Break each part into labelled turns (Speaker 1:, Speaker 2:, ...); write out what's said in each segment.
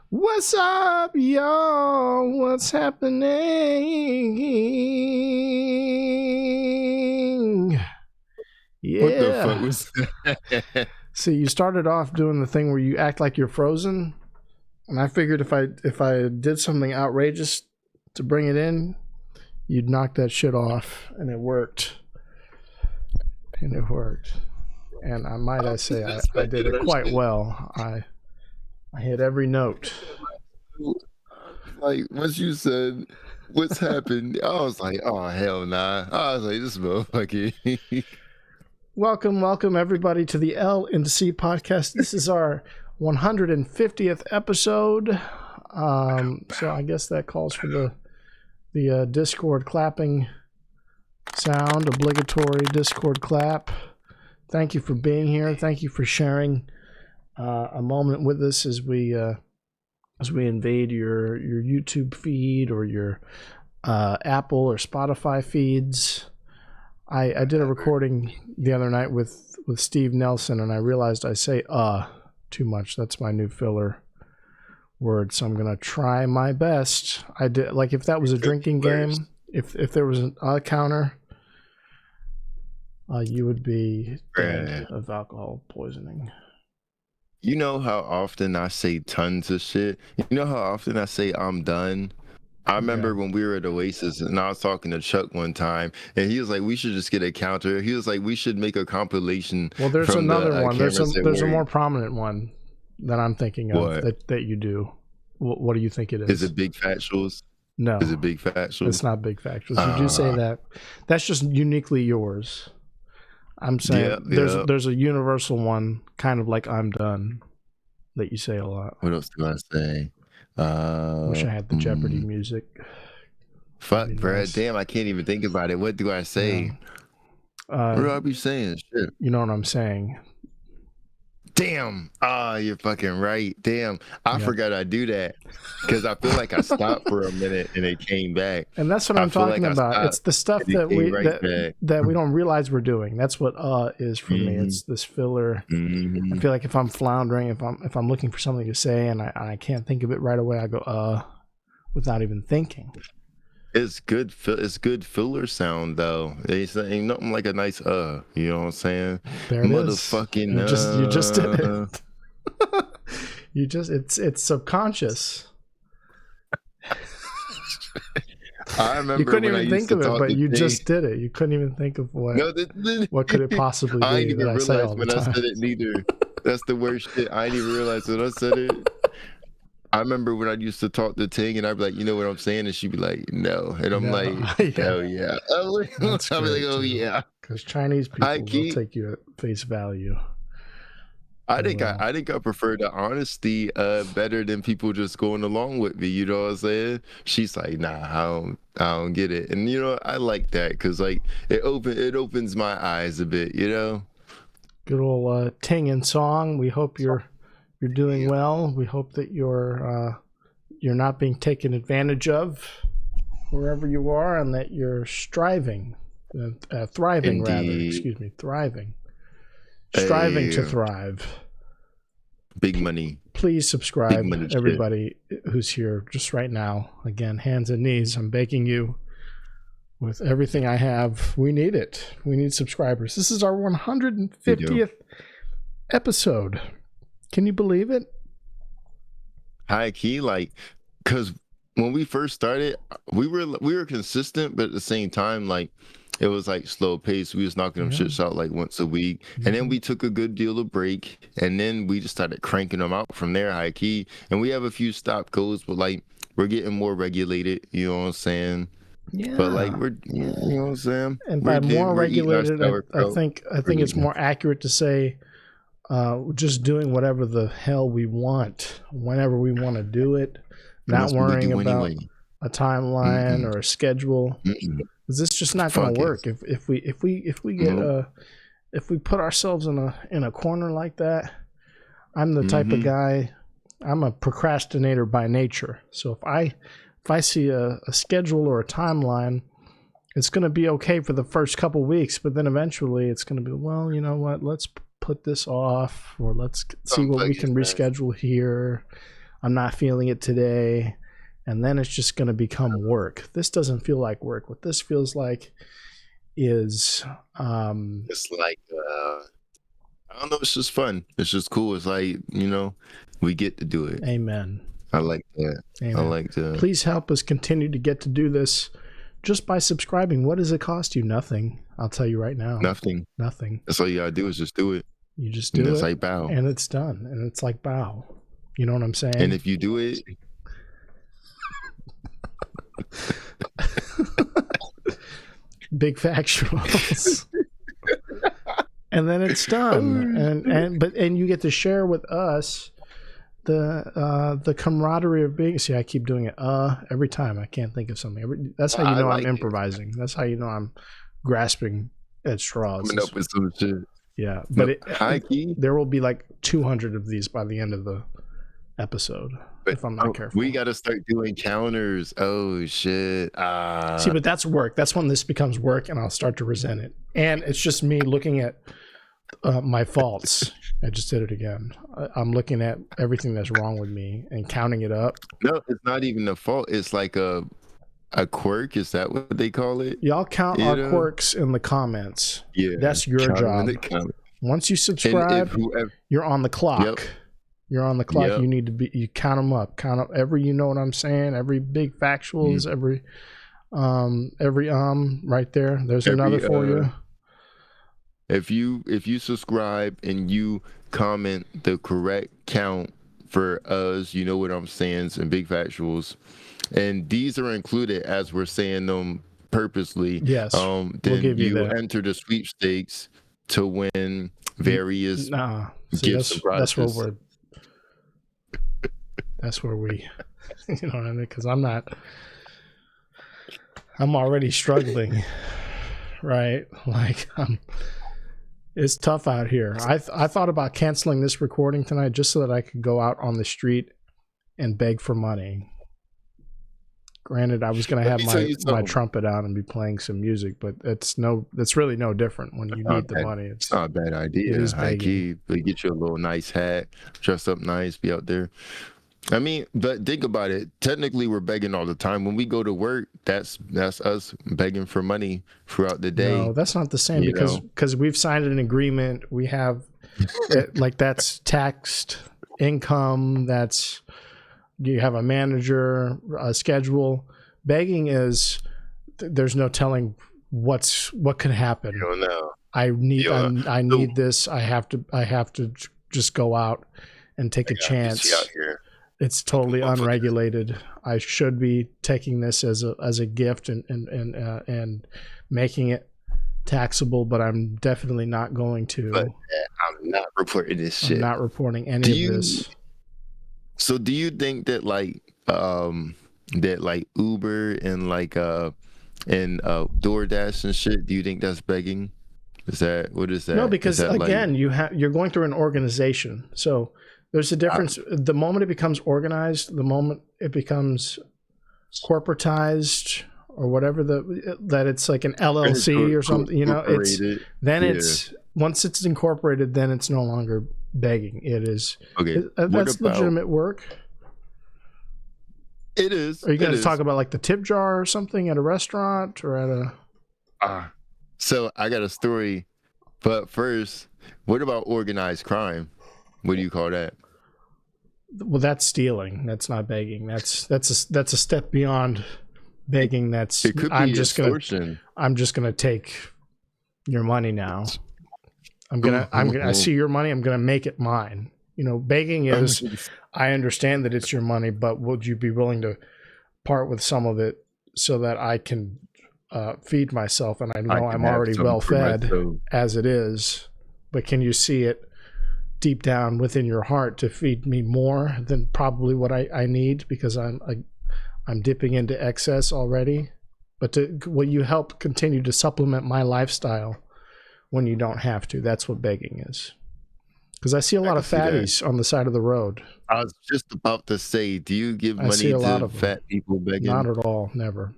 Speaker 1: What's up, y'all? What's happening? Yeah.
Speaker 2: What the fuck was that?
Speaker 1: See, you started off doing the thing where you act like you're frozen, and I figured if I did something outrageous to bring it in, you'd knock that shit off, and it worked. And I say I did it quite well. I hit every note.
Speaker 2: Like, once you said, what's happened? I was like, oh, hell nah. I was like, this motherfucker.
Speaker 1: Welcome, everybody, to the L&C Podcast. This is our 150th episode. So I guess that calls for the Discord clapping sound, obligatory Discord clap. Thank you for being here. Thank you for sharing a moment with us as we invade your YouTube feed or your Apple or Spotify feeds. I did a recording the other night with Steve Nelson, and I realized I say too much. That's my new filler word, so I'm gonna try my best. I did, like, if that was a drinking game, if there was an counter, you would be dead of alcohol poisoning.
Speaker 2: You know how often I say tons of shit? You know how often I say I'm done? I remember when we were at Oasis and I was talking to Chuck one time, and he was like, we should just get a counter. He was like, we should make a compilation.
Speaker 1: Well, there's another one. There's a more prominent one that I'm thinking of that you do. What do you think it is?
Speaker 2: Is it Big Factuals?
Speaker 1: No.
Speaker 2: Is it Big Factuals?
Speaker 1: It's not Big Factuals. You do say that. That's just uniquely yours. I'm saying there's a universal one, kind of like I'm done, that you say a lot.
Speaker 2: What else do I say?
Speaker 1: Wish I had the Jeopardy music.
Speaker 2: Fuck, bro. Nice. Damn, I can't even think about it. What do I say? What do I be saying? Shit.
Speaker 1: You know what I'm saying?
Speaker 2: Damn. You're fucking right. Damn. I forgot I do that because I feel like I stopped for a minute and it came back.
Speaker 1: And that's what I'm talking about. It's the stuff that we don't realize we're doing. That's what is for me. It's this filler. I feel like if I'm floundering, if I'm looking for something to say and I can't think of it right away, I go without even thinking.
Speaker 2: It's good. It's good filler sound though. Ain't nothing like a nice you know what I'm saying?
Speaker 1: There it
Speaker 2: Motherfucking
Speaker 1: is. You just did it. It's subconscious.
Speaker 2: I remember
Speaker 1: you couldn't even think of it, but you just did it. You couldn't even think of what could it possibly be.
Speaker 2: I didn't even realize when I said it neither. That's the worst shit. I didn't even realize when I said it. I remember when I used to talk to Ting and I'd be like, you know what I'm saying? And she'd be like, no. And I'm like, hell yeah. I'd be like, oh yeah.
Speaker 1: Because Chinese people will take you at face value.
Speaker 2: I think I prefer the honesty better than people just going along with me. You know what I'm saying? She's like, nah, I don't get it. And you know, I like that because like it opens my eyes a bit, you know?
Speaker 1: Good old Ting and Song. We hope you're doing well. We hope that you're not being taken advantage of wherever you are, and that you're thriving. Striving to thrive.
Speaker 2: Big money.
Speaker 1: Please subscribe, everybody who's here just right now. Again, hands and knees. I'm begging you. With everything I have, we need it. We need subscribers. This is our 150th episode. Can you believe it?
Speaker 2: High key, like, because when we first started, we were consistent, but at the same time, like, it was like slow pace. We was knocking them shits out like once a week, and then we took a good deal of break, and then we just started cranking them out from there, high key. And we have a few stop goes, but like we're getting more regulated. You know what I'm saying? Yeah. But like you know what I'm saying?
Speaker 1: And by more regulated, I think it's more accurate to say. Just doing whatever the hell we want, whenever we want to do it, not worrying about a timeline or a schedule. Because it's just not going to work. If we put ourselves in a corner like that, I'm the type of guy. I'm a procrastinator by nature. So if I see a schedule or a timeline, it's going to be okay for the first couple weeks, but then eventually it's going to be, well, you know what? Let's put this off, or let's see what we can reschedule here. I'm not feeling it today. And then it's just going to become work. This doesn't feel like work. What this feels like is
Speaker 2: it's like I don't know, it's just fun. It's just cool. It's like, we get to do it.
Speaker 1: Amen.
Speaker 2: I like that.
Speaker 1: Amen.
Speaker 2: I like that.
Speaker 1: Please help us continue to get to do this just by subscribing. What does it cost you? Nothing. I'll tell you right now.
Speaker 2: Nothing.
Speaker 1: That's
Speaker 2: all you gotta do is just do it.
Speaker 1: You just do it.
Speaker 2: It's like bow.
Speaker 1: And it's done. And it's like bow. You know what I'm saying?
Speaker 2: And if you do it,
Speaker 1: big factuals. And then it's done. And you get to share with us the camaraderie of being. See, I keep doing it every time. I can't think of something. That's how you know I'm improvising. That's how you know I'm grasping at straws.
Speaker 2: Coming up with some shit.
Speaker 1: Yeah, but
Speaker 2: high key,
Speaker 1: there will be like 200 of these by the end of the episode, if I'm not careful.
Speaker 2: We got to start doing counters. Oh shit!
Speaker 1: See, but that's work. That's when this becomes work, and I'll start to resent it. And it's just me looking at my faults. I just did it again. I'm looking at everything that's wrong with me and counting it up.
Speaker 2: No, it's not even a fault. It's like a quirk. Is that what they call it?
Speaker 1: Y'all count our quirks in the comments.
Speaker 2: Yeah,
Speaker 1: that's your job. Once you subscribe, you're on the clock. Yep. You're on the clock. Yep. You need to be. You count them up. Count up every. You know what I'm saying? Every big factuals. Every right there. There's another for you.
Speaker 2: If you subscribe and you comment the correct count for us, you know what I'm saying, and big factuals, and these are included as we're saying them purposely.
Speaker 1: Yes.
Speaker 2: Then you enter the sweepstakes to win various gifts and prizes.
Speaker 1: That's where we, you know what I mean? Because I'm already struggling, right? Like it's tough out here. I thought about canceling this recording tonight just so that I could go out on the street and beg for money. Granted, I was going to have my trumpet out and be playing some music, but it's really no different when you need the money.
Speaker 2: It's not a bad idea. It is high key. Get you a little nice hat, dress up nice, be out there. I mean, but think about it. Technically, we're begging all the time. When we go to work, that's us begging for money throughout the day.
Speaker 1: No, that's not the same because we've signed an agreement. We have that's taxed income. That's you have a manager, a schedule. Begging is there's no telling what could happen.
Speaker 2: You don't know.
Speaker 1: I need this. I have to just go out and take a chance.
Speaker 2: Out here.
Speaker 1: It's totally unregulated. I should be taking this as a gift and making it taxable, but I'm definitely not going to.
Speaker 2: But I'm not reporting this shit.
Speaker 1: I'm not reporting any of this.
Speaker 2: So do you think that Uber and DoorDash and shit, do you think that's begging? What is that?
Speaker 1: No, because again, you're going through an organization. So there's a difference. The moment it becomes organized, the moment it becomes corporatized or whatever, that it's like an LLC or something, it's once it's incorporated, then it's no longer begging. It is.
Speaker 2: Okay.
Speaker 1: That's legitimate work.
Speaker 2: It is.
Speaker 1: Are you going to talk about like the tip jar or something at a restaurant or at a?
Speaker 2: So I got a story, but first, what about organized crime? What do you call that?
Speaker 1: Well, that's stealing. That's not begging. That's a step beyond begging.
Speaker 2: It could be extortion.
Speaker 1: I'm just gonna take your money now. I see your money. I'm gonna make it mine. Begging is. I understand that it's your money, but would you be willing to part with some of it so that I can feed myself? And I know I'm already well fed as it is, but can you see it deep down within your heart to feed me more than probably what I need, because I'm dipping into excess already? But will you help continue to supplement my lifestyle when you don't have to? That's what begging is. Because I see a lot of fatties on the side of the road.
Speaker 2: I was just about to say, do you give money to fat people begging?
Speaker 1: Not at all. Never.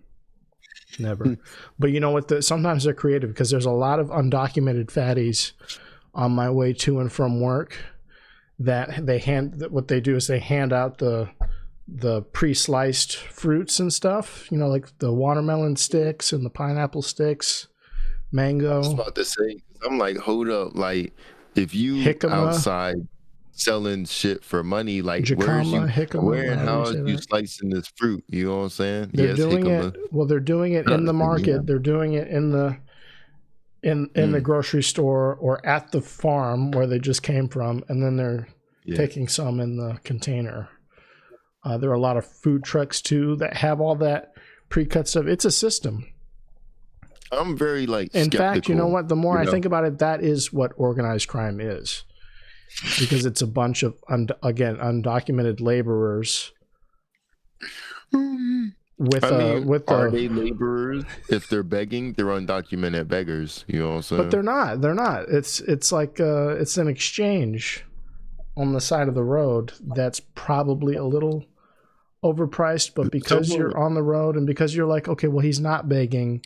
Speaker 1: Never. But you know what? Sometimes they're creative because there's a lot of undocumented fatties on my way to and from work that what they do is they hand out the pre-sliced fruits and stuff, you know, like the watermelon sticks and the pineapple sticks, mango.
Speaker 2: I was about to say, I'm like, hold up, like if you
Speaker 1: Jicama,
Speaker 2: outside selling shit for money, like
Speaker 1: jicama,
Speaker 2: where and how are you
Speaker 1: that?
Speaker 2: slicing this fruit? You know what I'm saying?
Speaker 1: They're
Speaker 2: Yes,
Speaker 1: doing
Speaker 2: jicama.
Speaker 1: it. Well, they're doing it in the market.
Speaker 2: Yeah.
Speaker 1: They're doing it in the the grocery store or at the farm where they just came from, and then they're taking some in the container. There are a lot of food trucks too that have all that pre-cut stuff. It's a system.
Speaker 2: I'm very like
Speaker 1: in
Speaker 2: skeptical,
Speaker 1: fact, you know what? The more I think about it, that is what organized crime is, because it's a bunch of undocumented laborers.
Speaker 2: Are they laborers? If they're begging, they're undocumented beggars. You know what I'm saying?
Speaker 1: But they're not. They're not. It's like it's an exchange on the side of the road that's probably a little overpriced, but because you're on the road and because you're like, okay, well, he's not begging,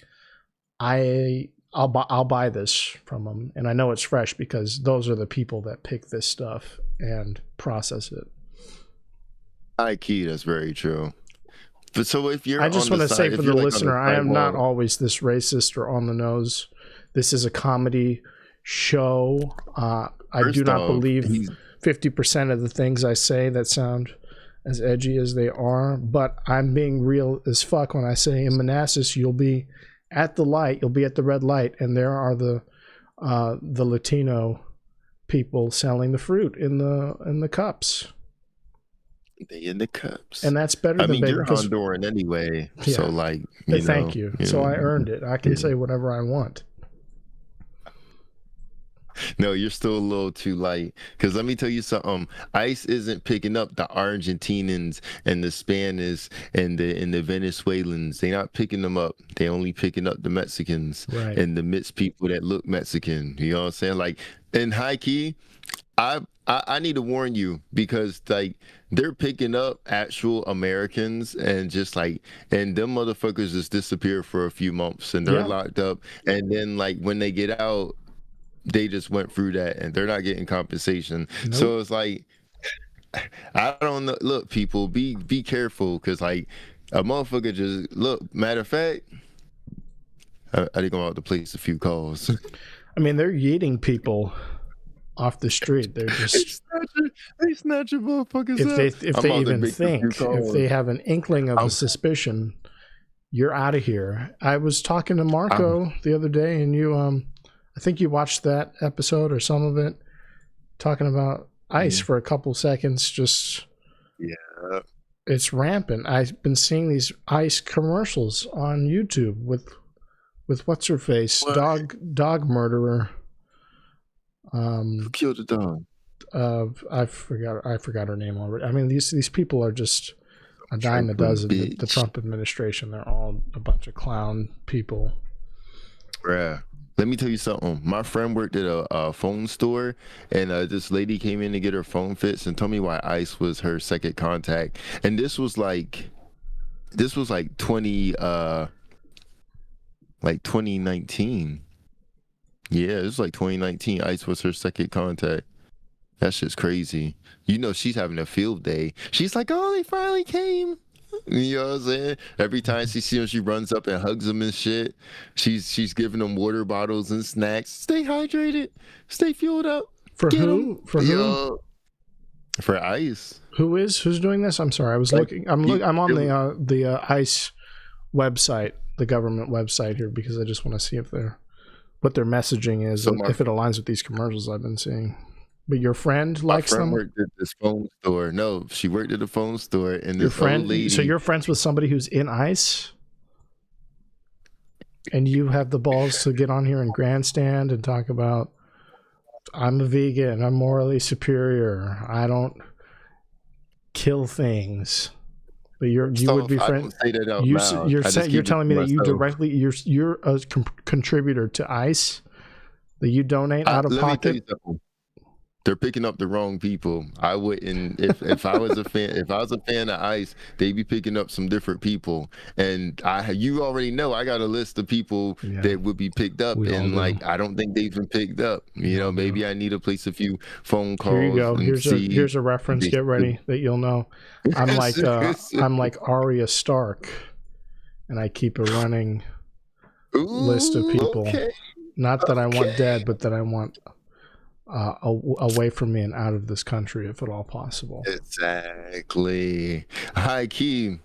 Speaker 1: I'll buy this from him, and I know it's fresh because those are the people that pick this stuff and process it.
Speaker 2: Key, that's very true. But so if you're,
Speaker 1: I just want to say for the listener, I am not always this racist or on the nose. This is a comedy show. I do not believe 50% of the things I say that sound as edgy as they are, but I'm being real as fuck when I say in Manassas you'll be at the light, you'll be at the red light, and there are the Latino people selling the fruit in the cups.
Speaker 2: They in the cups,
Speaker 1: and that's better than
Speaker 2: you're Honduran anyway. Yeah. So like,
Speaker 1: thank you. So I earned it. I can say whatever I want.
Speaker 2: No, you're still a little too light. Because let me tell you something. ICE isn't picking up the Argentinians and the Spanish and the Venezuelans. They're not picking them up. They're only picking up the Mexicans and the mixed people that look Mexican. You know what I'm saying? Like, in high key, I need to warn you, because like they're picking up actual Americans and just like, and them motherfuckers just disappear for a few months and they're locked up, and then like when they get out, they just went through that and they're not getting compensation. Nope. So it's like, I don't know. Look, people, be careful, because like a motherfucker just look. Matter of fact, I think I'm about to place a few calls.
Speaker 1: I mean, they're yeeting people off the street. They're just
Speaker 2: they snatch your motherfuckers
Speaker 1: if they even think, if they have an inkling of a suspicion, you're out of here. I was talking to Marco the other day, and you I think you watched that episode or some of it, talking about ICE for a couple seconds. Just it's rampant. I've been seeing these ICE commercials on YouTube with what's her face, dog murderer.
Speaker 2: Who killed the dog?
Speaker 1: I forgot her name already. I mean, these people are just a dime a dozen. The Trump administration, they're all a bunch of clown people.
Speaker 2: Yeah. Let me tell you something. My friend worked at a phone store, and this lady came in to get her phone fixed and told me why ICE was her second contact. And this was like 2019. Yeah, it was like 2019. ICE was her second contact. That shit's crazy. You know, she's having a field day. She's like, oh, they finally came. You know what I'm saying? Every time she sees him, she runs up and hugs him and shit. She's giving them water bottles and snacks. Stay hydrated. Stay fueled up.
Speaker 1: For who? For who?
Speaker 2: For ICE.
Speaker 1: Who's doing this? I'm sorry. I was looking. I'm on the ICE website, the government website here, because I just want to see what their messaging is, and if it aligns with these commercials I've been seeing. But your friend likes them?
Speaker 2: My friend worked at this phone store. No, she worked at a phone store, and
Speaker 1: your
Speaker 2: this
Speaker 1: friend,
Speaker 2: old lady.
Speaker 1: So you're friends with somebody who's in ICE? And you have the balls to get on here and grandstand and talk about, I'm a vegan, I'm morally superior, I don't kill things. But you would be friends. You're telling me that you're a contributor to ICE, that you donate out of pocket.
Speaker 2: They're picking up the wrong people. I wouldn't if I was a fan of ICE, they'd be picking up some different people. And you already know I got a list of people that would be picked up, and like I don't think they've been picked up. Maybe I need to place a few phone calls.
Speaker 1: Here you go.
Speaker 2: And
Speaker 1: here's a reference. Get ready that you'll know. I'm like Arya Stark, and I keep a running list of people.
Speaker 2: Okay.
Speaker 1: Not that I want dead, but that I want away from me and out of this country, if at all possible.
Speaker 2: Exactly. High key.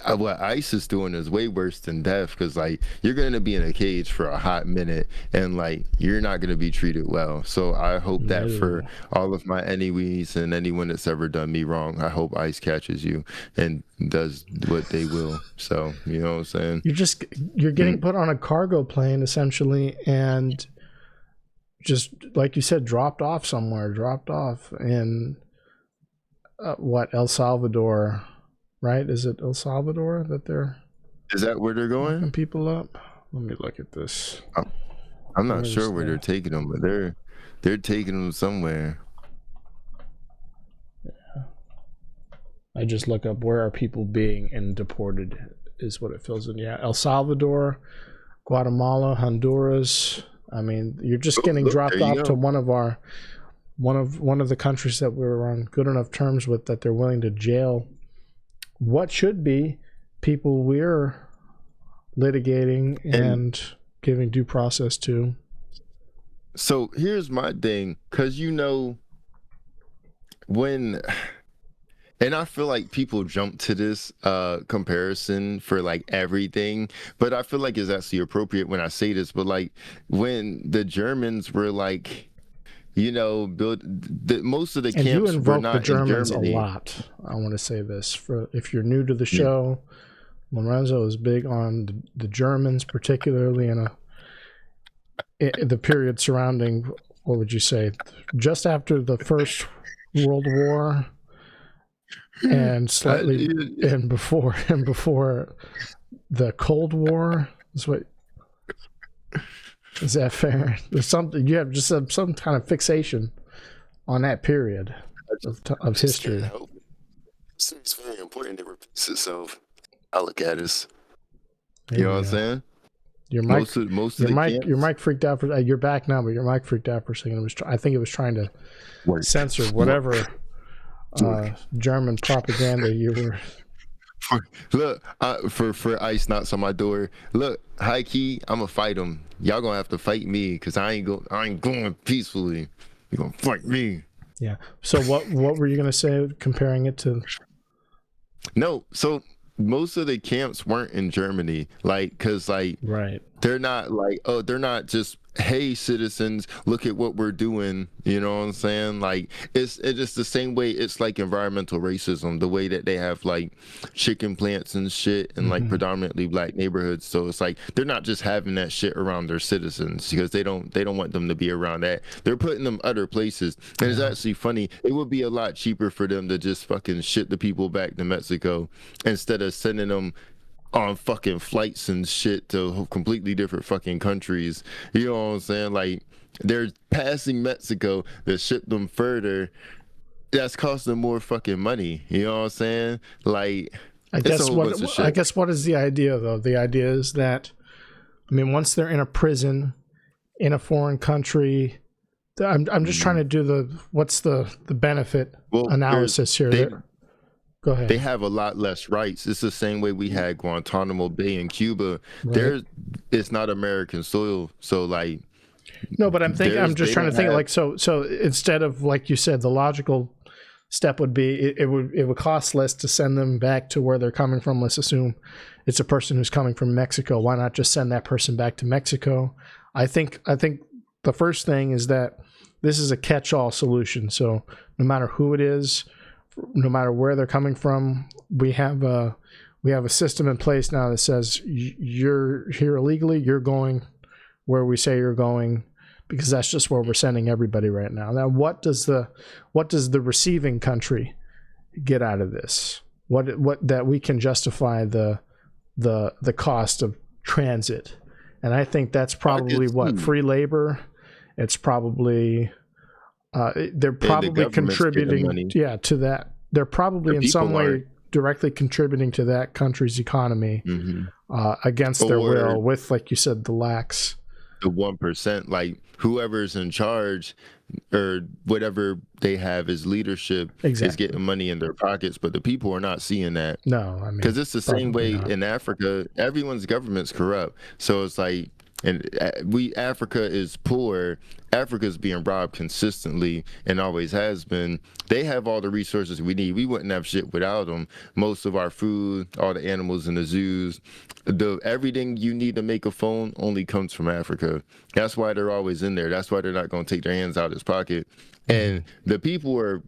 Speaker 2: What ICE is doing is way worse than death, because like you're going to be in a cage for a hot minute and like you're not going to be treated well. So I hope that for all of my enemies and anyone that's ever done me wrong, I hope ICE catches you and does what they will. So you know what I'm saying?
Speaker 1: You're getting put on a cargo plane essentially, and just like you said, dropped off in El Salvador. Right? Is it El Salvador
Speaker 2: Is that where they're going?
Speaker 1: Picking people up? Let me look at this.
Speaker 2: I'm not sure where they're taking them, but they're taking them somewhere.
Speaker 1: Yeah. I just look up where are people being and deported is what it fills in. Yeah, El Salvador, Guatemala, Honduras. I mean, you're just getting dropped off to one of the countries that we're on good enough terms with that they're willing to jail what should be people we're litigating and giving due process to.
Speaker 2: So here's my thing, because and I feel like people jump to this comparison for like everything, but I feel like it's actually appropriate when I say this, but like when the Germans were like, most of the camps
Speaker 1: you invoke
Speaker 2: were not
Speaker 1: the Germans
Speaker 2: in Germany.
Speaker 1: A lot. I want to say this if you're new to the show. Lorenzo is big on the Germans, particularly in the period surrounding, what would you say, just after the First World War, and slightly and before the Cold War. Is that fair? There's something you have just some kind of fixation on that period of history.
Speaker 2: It's very important to repeat itself. I look at it. You know what I'm saying?
Speaker 1: Your mic freaked out for. You're back now, but your mic freaked out for a second. I think it was trying to censor whatever German propaganda you were.
Speaker 2: Look, for ICE knocks on my door. Look, high key, I'm gonna fight them. Y'all gonna have to fight me, because I ain't going peacefully. You gonna fight me?
Speaker 1: Yeah. So what were you gonna say, comparing it to?
Speaker 2: No. So most of the camps weren't in Germany, like, because like they're not like, they're not just, hey citizens, look at what we're doing, you know what I'm saying? Like it's just the same way. It's like environmental racism, the way that they have like chicken plants and shit in like predominantly black neighborhoods. So it's like they're not just having that shit around their citizens, because they don't want them to be around that. They're putting them other places. And it's actually funny, it would be a lot cheaper for them to just fucking ship the people back to Mexico instead of sending them on fucking flights and shit to completely different fucking countries. You know what I'm saying? Like, they're passing Mexico to ship them further. That's costing more fucking money. You know what I'm saying? Like,
Speaker 1: I guess what is the idea, though? The idea is that, I mean, once they're in a prison in a foreign country, I'm just trying to do what's the benefit analysis here. Go ahead.
Speaker 2: They have a lot less rights. It's the same way we had Guantanamo Bay in Cuba. It's not American soil, so like.
Speaker 1: No, but I'm just trying to think like so instead of, like you said, the logical step would be it would cost less to send them back to where they're coming from. Let's assume it's a person who's coming from Mexico. Why not just send that person back to Mexico? I think the first thing is that this is a catch-all solution. So no matter who it is, no matter where they're coming from, we have a system in place now that says you're here illegally, you're going where we say you're going, because that's just where we're sending everybody right now. Now, what does the receiving country get out of this? What that we can justify the cost of transit? And I think that's probably free labor. It's probably they're probably contributing to that. They're probably in some way directly contributing to that country's economy against their will, with, like you said, the lax.
Speaker 2: The 1%, like whoever's in charge or whatever they have as leadership is getting money in their pockets, but the people are not seeing that.
Speaker 1: No, I mean,
Speaker 2: because it's the same way in Africa. Everyone's government's corrupt, so it's like, and Africa is poor. Africa's being robbed consistently and always has been. They have all the resources we need. We wouldn't have shit without them. Most of our food, all the animals in the zoos, everything you need to make a phone only comes from Africa. That's why they're always in there. That's why they're not going to take their hands out of his pocket. And the people are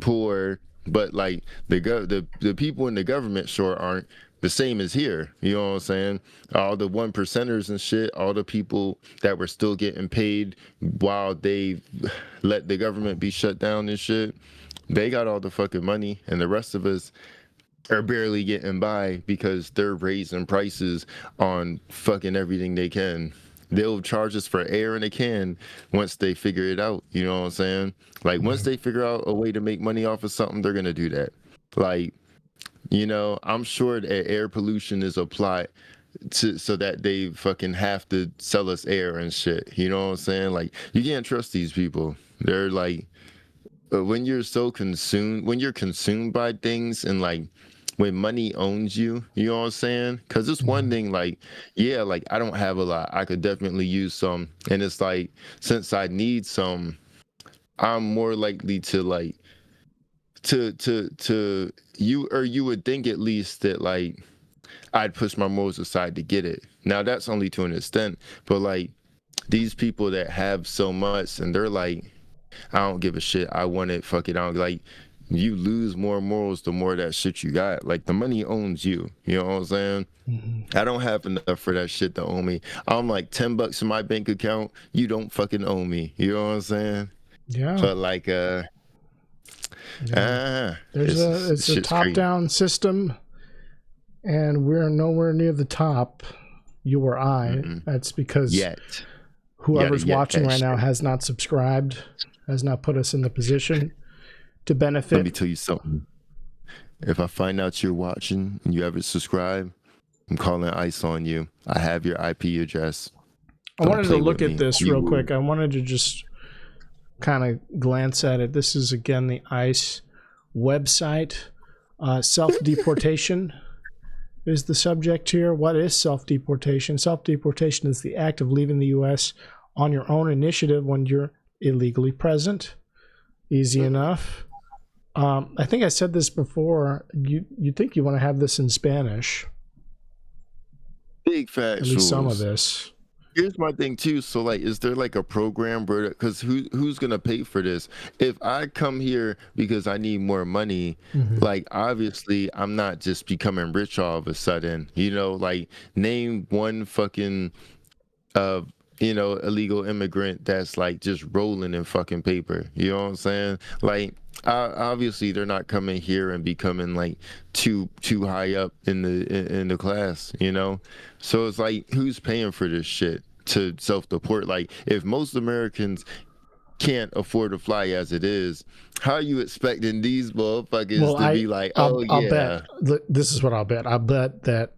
Speaker 2: poor, but like the people in the government sure aren't the same as here. You know what I'm saying? All the 1%ers and shit, all the people that were still getting paid while they let the government be shut down and shit, they got all the fucking money, and the rest of us are barely getting by because they're raising prices on fucking everything they can. They'll charge us for air in a can once they figure it out. You know what I'm saying? Like, once they figure out a way to make money off of something, they're gonna do that. Like, you know, I'm sure that air pollution is applied so that they fucking have to sell us air and shit. You know what I'm saying? Like, you can't trust these people. They're like, when you're consumed by things, and like when money owns you, you know what I'm saying? Because it's one thing, like, yeah, like I don't have a lot. I could definitely use some. And it's like, since I need some, I'm more likely to like, you would think at least that like I'd push my morals aside to get it. Now that's only to an extent, but like these people that have so much and they're like, I don't give a shit, I want it, fuck it, I don't, like, you lose more morals the more that shit you got. Like, the money owns you, you know what I'm saying? I don't have enough for that shit to own me. I'm like $10 in my bank account, you don't fucking own me, you know what I'm saying?
Speaker 1: Yeah.
Speaker 2: But like
Speaker 1: it's a top-down system, and we're nowhere near the top, you or I. That's because whoever's watching right now has not subscribed, has not put us in the position to benefit.
Speaker 2: Let me tell you something. If I find out you're watching and you haven't subscribed, I'm calling ICE on you. I have your IP address.
Speaker 1: I wanted to look at this real quick. I wanted to just kind of glance at it. This is, again, the ICE website. Self-deportation is the subject here. What is self-deportation? Self-deportation is the act of leaving the U.S. on your own initiative when you're illegally present. Easy enough. I think I said this before. You think you want to have this in Spanish.
Speaker 2: Big facts.
Speaker 1: At least some of this.
Speaker 2: Here's my thing too. So like, is there like a program where, because who's gonna pay for this? If I come here because I need more money, like obviously I'm not just becoming rich all of a sudden. You know, like name one fucking illegal immigrant that's like just rolling in fucking paper. You know what I'm saying? Like, obviously they're not coming here and becoming like too high up in the class, you know? So it's like, who's paying for this shit to self-deport? Like, if most Americans can't afford to fly as it is, how are you expecting these motherfuckers to be like, I'll bet,
Speaker 1: this is what I'll bet. I'll bet that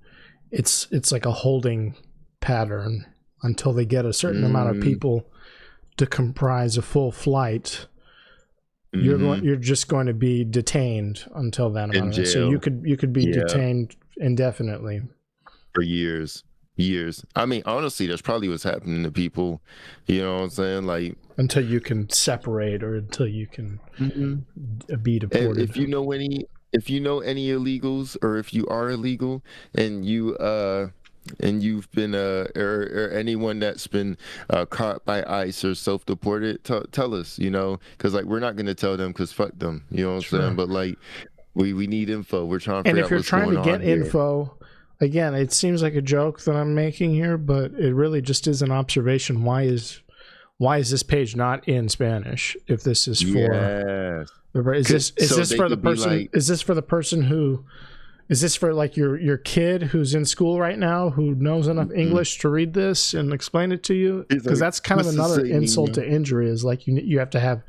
Speaker 1: it's like a holding pattern until they get a certain amount of people to comprise a full flight. You're just going to be detained until that amount. So you could be detained indefinitely
Speaker 2: for years. I mean, honestly, that's probably what's happening to people. You know what I'm saying? Like, until
Speaker 1: you can separate, or until you can be deported.
Speaker 2: If you know any illegals, or if you are illegal and you've been or anyone that's been caught by ICE or self-deported, tell us, you know, because like we're not going to tell them, because fuck them, you know what I'm saying? But like we need info. We're trying to figure out what's going on. And if you're trying to get info,
Speaker 1: again, it seems like a joke that I'm making here, but it really just is an observation. Why is this page not in Spanish? If this is for is this for the person, is this for the person who Is this for like your kid who's in school right now who knows enough English to read this and explain it to you? Because that's kind of another insult to injury, is like you have to have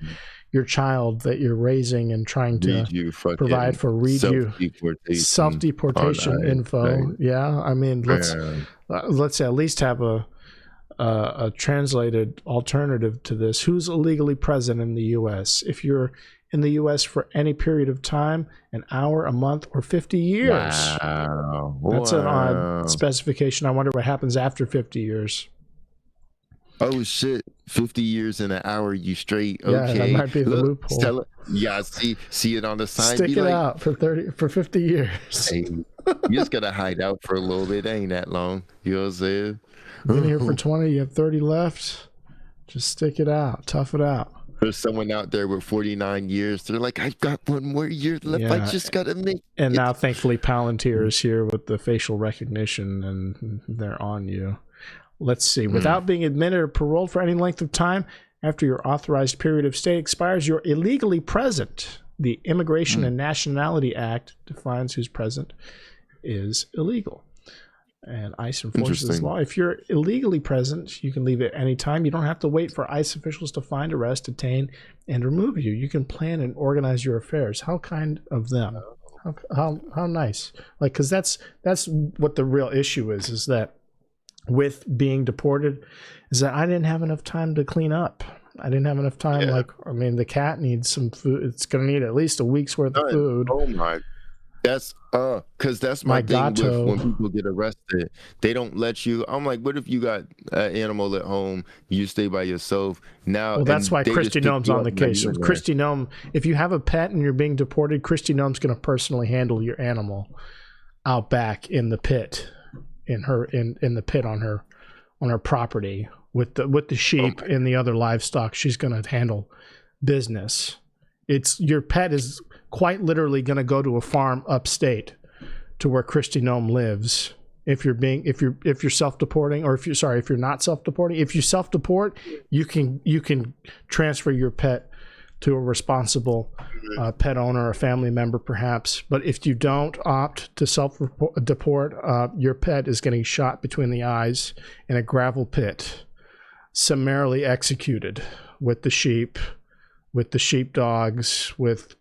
Speaker 1: your child that you're raising and trying to provide for read you self-deportation info. Yeah, I mean, let's say at least have a translated alternative to this. Who's illegally present in the U.S.? If you're in the U.S. for any period of time, an hour, a month, or 50 years.
Speaker 2: Wow.
Speaker 1: That's an odd specification. I wonder what happens after 50 years.
Speaker 2: Oh, shit. 50 years in an hour, you straight.
Speaker 1: Yeah,
Speaker 2: Okay.
Speaker 1: that might be the loophole.
Speaker 2: Yeah, see it on the sign.
Speaker 1: Stick it out for 50 years.
Speaker 2: Hey, you just got to hide out for a little bit. It ain't that long. You know what I'm saying?
Speaker 1: Been here for 20, you have 30 left. Just stick it out. Tough it out.
Speaker 2: There's someone out there with 49 years. They're like, I've got one more year left. Yeah. I just got to make
Speaker 1: And now, thankfully, Palantir is here with the facial recognition, and they're on you. Let's see. Without being admitted or paroled for any length of time after your authorized period of stay expires, you're illegally present. The Immigration and Nationality Act defines who's present is illegal. And ICE enforces this law. If you're illegally present, you can leave at any time. You don't have to wait for ICE officials to find, arrest, detain, and remove you. You can plan and organize your affairs. How kind of them. How nice. Like, because that's what the real issue is that with being deported, is that I didn't have enough time to clean up. I didn't have enough time. Yeah. Like, I mean, the cat needs some food. It's going to need at least a week's worth of food.
Speaker 2: Oh my. That's because that's my thing with when people get arrested, they don't let you. I'm like, what if you got an animal at home, you stay by yourself now?
Speaker 1: Well, that's why Christy Nome's on the case. Christy Nome, if you have a pet and you're being deported, Christy Nome's going to personally handle your animal out back in the pit, in the pit on her property with the sheep and the other livestock. She's going to handle business. Your pet is quite literally going to go to a farm upstate to where Christy Nome lives. If you're self-deporting, or if you're not self-deporting, if you self-deport, you can transfer your pet to a responsible pet owner, a family member perhaps. But if you don't opt to self-deport, your pet is getting shot between the eyes in a gravel pit, summarily executed with the sheep, with the sheepdogs, with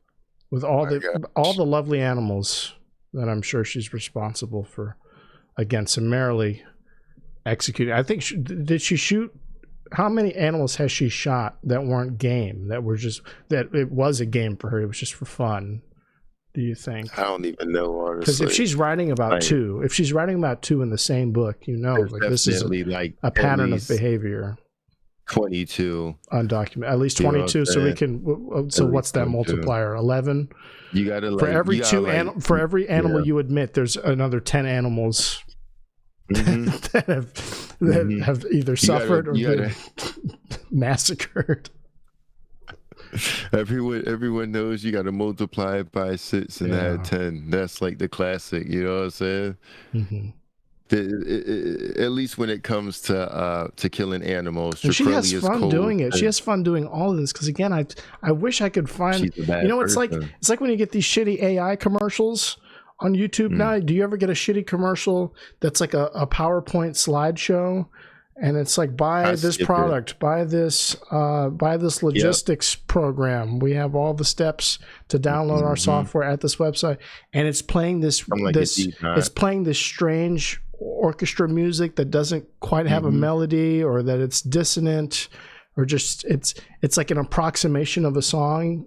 Speaker 1: all the lovely animals that I'm sure she's responsible for, again, summarily executed. I think did she shoot? How many animals has she shot that weren't game? That it was a game for her. It was just for fun. Do you think?
Speaker 2: I don't even know, honestly.
Speaker 1: Because if she's writing about two in the same book, like this is a pattern of behavior.
Speaker 2: 22
Speaker 1: undocumented, at least 22. So we can. So what's that multiplier? 11.
Speaker 2: You gotta
Speaker 1: for every for every animal you admit, there's another 10 animals that have either suffered or been massacred.
Speaker 2: Everyone knows you got to multiply it by 6 and add 10. That's like the classic. You know what I'm saying? Mm-hmm. At least when it comes to killing animals,
Speaker 1: and she has fun doing it. She has fun doing all of this because, again, I wish I could find. It's like when you get these shitty AI commercials on YouTube now. Do you ever get a shitty commercial that's like a PowerPoint slideshow, and it's like buy this product, buy this logistics program. We have all the steps to download our software at this website, and it's playing this strange orchestra music that doesn't quite have a melody, or that it's dissonant, or just it's like an approximation of a song,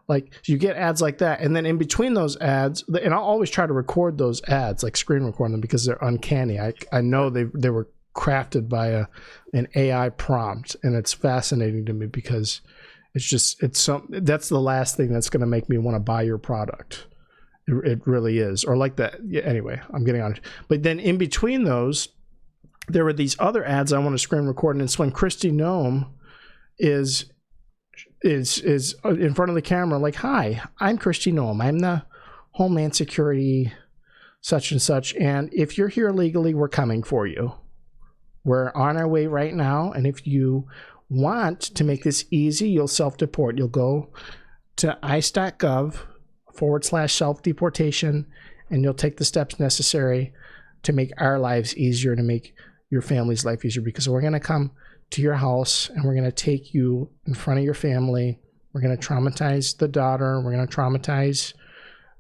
Speaker 1: like you get ads like that. And then in between those ads, and I'll always try to record those ads, like screen record them, because they're uncanny. I know they were crafted by an AI prompt, and it's fascinating to me because that's the last thing that's going to make me want to buy your product. It really is. Or like that. Yeah, anyway, I'm getting on it. But then in between those, there were these other ads I want to screen record, and it's when Christy Nome is in front of the camera, like, "Hi, I'm Christy Nome. I'm the Homeland Security such and such, and if you're here illegally, we're coming for you. We're on our way right now, and if you want to make this easy, you'll self-deport. You'll go to ice.gov/self-deportation, and you'll take the steps necessary to make our lives easier, to make your family's life easier, because we're going to come to your house and we're going to take you in front of your family. We're going to traumatize the daughter. We're going to traumatize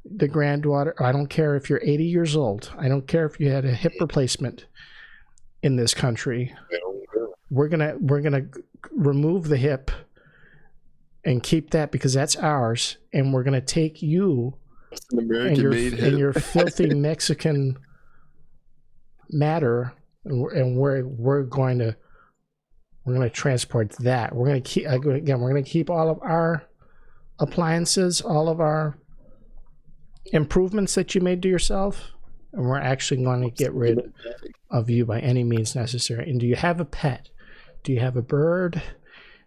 Speaker 1: the granddaughter. I don't care if you're 80 years old. I don't care if you had a hip replacement in this country. We're gonna remove the hip and keep that, because that's ours, and we're gonna take you and your filthy Mexican matter, and we're going to transport that. We're gonna keep all of our appliances, all of our improvements that you made to yourself, and we're actually going to get rid of you by any means necessary. And do you have a pet? Do you have a bird?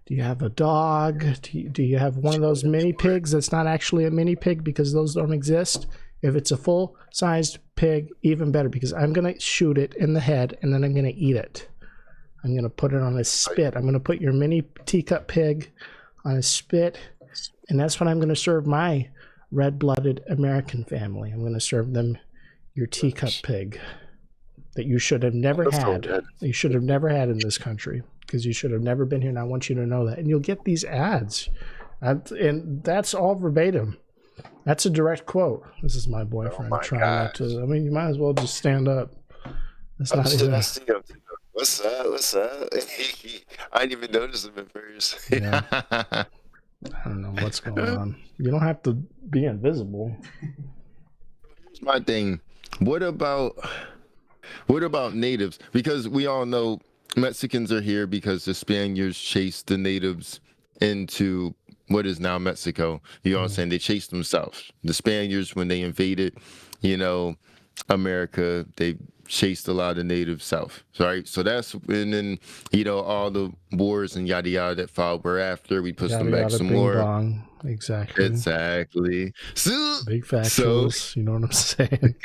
Speaker 1: Do you have a dog? Do you have one of those mini pigs that's not actually a mini pig, because those don't exist? If it's a full-sized pig, even better, because I'm going to shoot it in the head and then I'm going to eat it. I'm going to put it on a spit. I'm going to put your mini teacup pig on a spit, and that's what I'm going to serve my red-blooded American family. I'm going to serve them your teacup pig that you should have never had. You should have never had in this country, because you should have never been here, and I want you to know that. And you'll get these ads, and that's all verbatim. That's a direct quote. This is my boyfriend trying not to. I mean, you might as well just stand up. That's not even.
Speaker 2: What's up? I didn't even notice him at first.
Speaker 1: Yeah. I don't know what's going on. You don't have to be invisible.
Speaker 2: Here's my thing. What about natives? Because we all know Mexicans are here because the Spaniards chased the natives into what is now Mexico. You know what I'm saying? They chased them south. The Spaniards, when they invaded, America, they chased a lot of natives south. Right? So that's when, then, all the wars and yada yada that followed were after. We pushed them back some more.
Speaker 1: Bong. Exactly.
Speaker 2: So,
Speaker 1: big factuals. You know what I'm saying?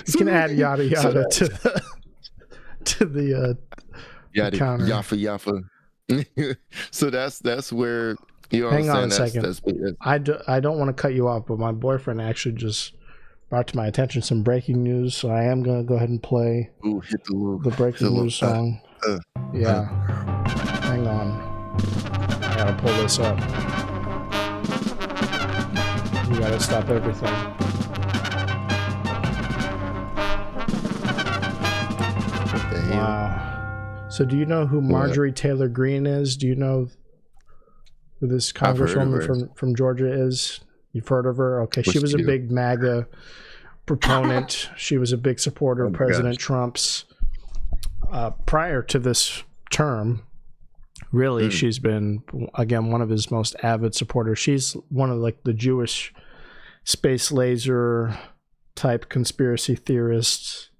Speaker 1: You can add yada yada to the
Speaker 2: yada
Speaker 1: counter.
Speaker 2: Yaffa. So that's where
Speaker 1: hang on a second. I don't want to cut you off, but my boyfriend actually just brought to my attention some breaking news, so I am going to go ahead and play the breaking news song. Yeah. Hang on. I got to pull this up. We got to stop everything. Wow. So do you know who Marjorie Taylor Greene is? Do you know who this congresswoman from Georgia is? You've heard of her? Okay, she was a big MAGA proponent. She was a big supporter of President Trump's. Prior to this term, really, she's been, again, one of his most avid supporters. She's one of the Jewish space laser type conspiracy theorists.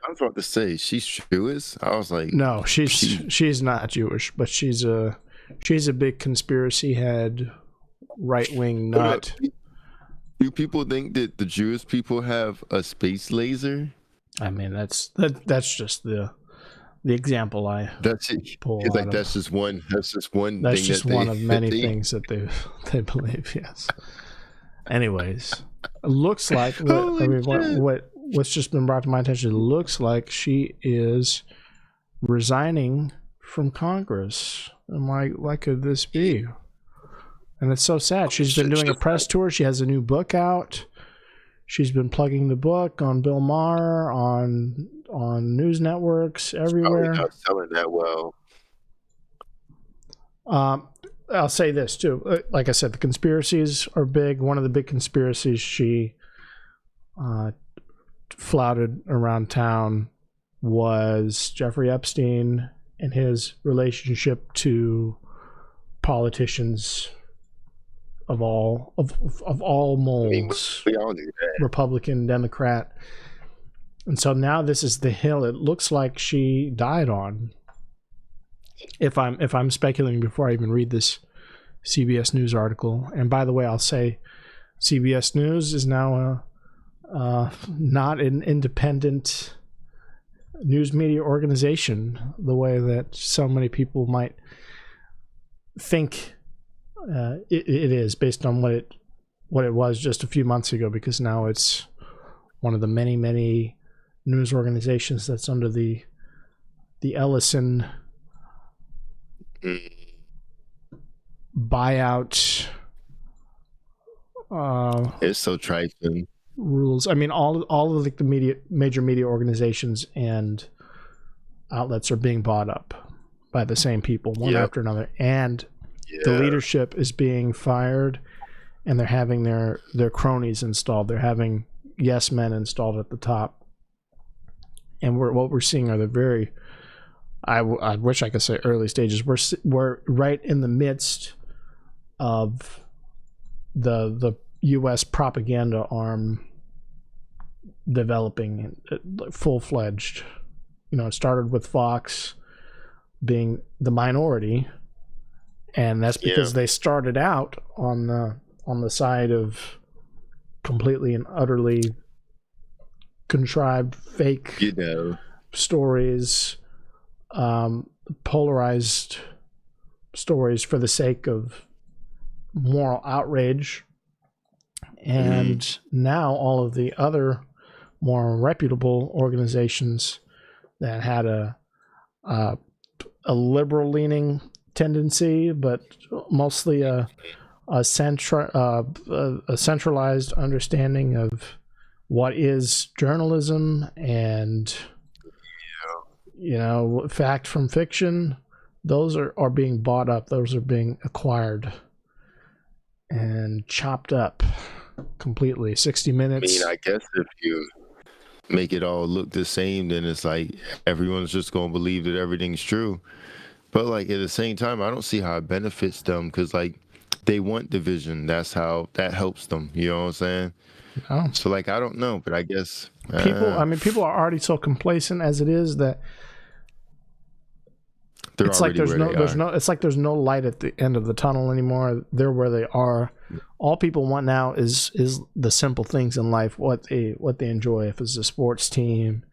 Speaker 2: I was about to say she's Jewish. I was like,
Speaker 1: no, she's not Jewish, but she's a big conspiracy head, right wing nut.
Speaker 2: Do people think that the Jewish people have a space laser?
Speaker 1: I mean, that's just the example I pull.
Speaker 2: It's like that's just one. That's just one.
Speaker 1: That's just one of many things that they believe. Yes. Anyways, it looks like what's just been brought to my attention. It looks like she is resigning from Congress. I'm like, what could this be? And it's so sad. She's been doing a press tour. She has a new book out. She's been plugging the book on Bill Maher, on news networks, everywhere.
Speaker 2: Not selling that well.
Speaker 1: I'll say this too. Like I said, the conspiracies are big. One of the big conspiracies she flouted around town was Jeffrey Epstein and his relationship to politicians of all molds.
Speaker 2: We all knew that.
Speaker 1: Republican, Democrat. And so now this is the hill it looks like she died on. If I'm speculating before I even read this CBS News article. And by the way, I'll say CBS News is now not an independent news media organization the way that so many people might think it is, based on what it was just a few months ago, because now it's one of the many news organizations that's under the Ellison buyout
Speaker 2: it's so trifling.
Speaker 1: rules. I mean, all of like the major media organizations and outlets are being bought up by the same people, one after another, and the leadership is being fired, and they're having their cronies installed. They're having yes men installed at the top, and what we're seeing are the very, I wish I could say early stages. We're right in the midst of the U.S. propaganda arm developing full-fledged. You know, it started with Fox being the minority, and that's because they started out on the side of completely and utterly contrived fake stories, polarized stories for the sake of moral outrage. And now all of the other more reputable organizations that had a liberal leaning tendency, but mostly a centralized understanding of what is journalism and fact from fiction, those are being bought up. Those are being acquired and chopped up completely. 60 Minutes.
Speaker 2: I mean, I guess if you make it all look the same, then it's like everyone's just going to believe that everything's true. But like at the same time, I don't see how it benefits them, because like they want division. That's how that helps them. You know what I'm saying?
Speaker 1: Oh.
Speaker 2: So like, I don't know, but I guess
Speaker 1: people are already so complacent as it is that it's like there's no light at the end of the tunnel anymore. They're where they are. All people want now is the simple things in life, what they enjoy. If it's a sports team,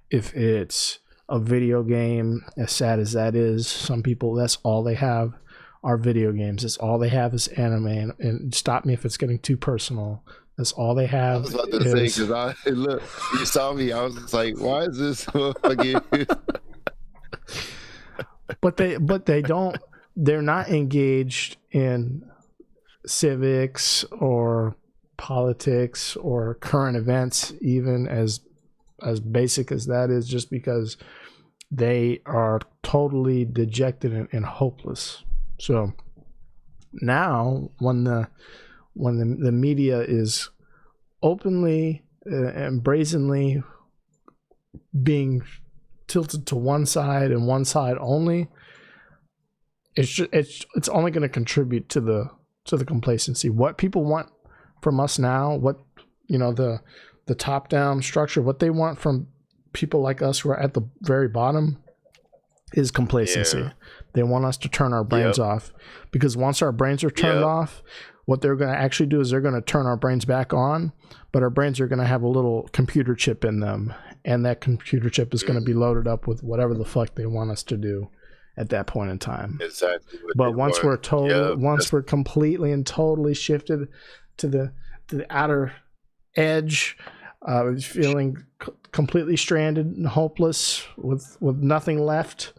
Speaker 1: if it's a video game, as sad as that is, some people, that's all they have are video games. That's all they have is anime. And stop me if it's getting too personal. That's all they have.
Speaker 2: I was about to say, because look, you saw me, I was just like, why is this again?
Speaker 1: But they're not engaged in civics or politics or current events, even as basic as that is, just because they are totally dejected and hopeless. So now when the media is openly and brazenly being tilted to one side and one side only, it's only going to contribute to the complacency. What people want from us now, what the top down structure, what they want from people like us who are at the very bottom is complacency. They want us to turn our brains off, because once our brains are turned off, what they're going to actually do is they're going to turn our brains back on, but our brains are going to have a little computer chip in them, and that computer chip is going to be loaded up with whatever the fuck they want us to do at that point in time.
Speaker 2: Exactly.
Speaker 1: But once we're completely and totally shifted to the outer edge, feeling completely stranded and hopeless with nothing left,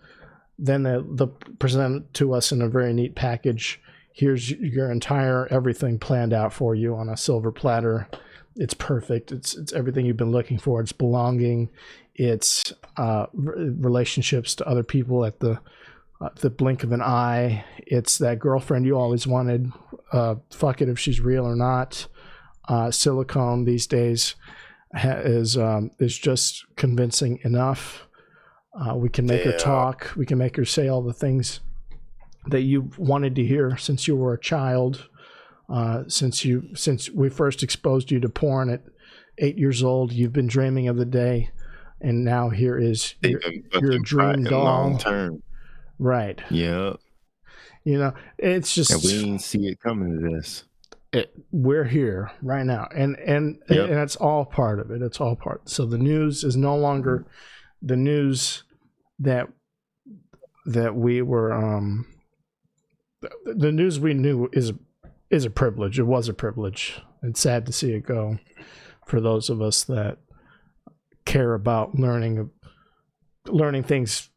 Speaker 1: then they'll present it to us in a very neat package. Here's your entire everything planned out for you on a silver platter. It's perfect. It's everything you've been looking for. It's belonging. It's relationships to other people at the blink of an eye. It's that girlfriend you always wanted. Fuck it if she's real or not. Silicone these days is just convincing enough. We can make her talk. We can make her say all the things that you wanted to hear since you were a child. Since we first exposed you to porn at 8 years old, you've been dreaming of the day, and now here is your dream doll.
Speaker 2: Long term.
Speaker 1: Right.
Speaker 2: Yeah.
Speaker 1: It's just,
Speaker 2: and we didn't see it coming to this.
Speaker 1: We're here right now, and it's all part of it. It's all part. So the news is no longer the news that we were. The news we knew is a privilege. It was a privilege It's sad to see it go for those of us that care about learning things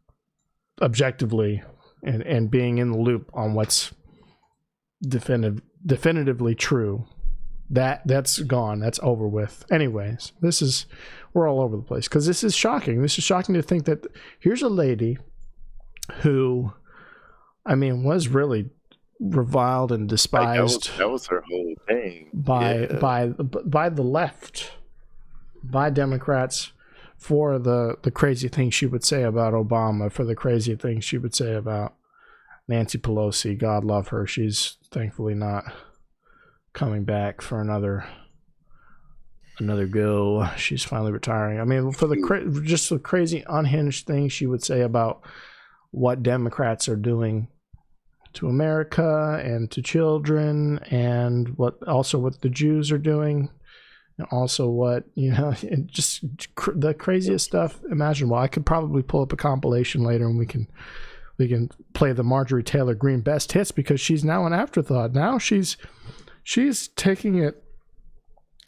Speaker 1: objectively and being in the loop on what's definitively true. That's gone. That's over with. Anyways, we're all over the place because this is shocking. This is shocking to think that here's a lady who, I mean, was really reviled and despised.
Speaker 2: That was her whole thing.
Speaker 1: By the left, by Democrats, for the crazy things she would say about Obama, for the crazy things she would say about Nancy Pelosi. God love her. She's thankfully not coming back for another go. She's finally retiring. I mean, for just the crazy unhinged things she would say about what Democrats are doing to America and to children, and what the Jews are doing, and also what, and just the craziest stuff imaginable. I could probably pull up a compilation later and we can play the Marjorie Taylor Greene best hits, because she's now an afterthought. Now she's taking it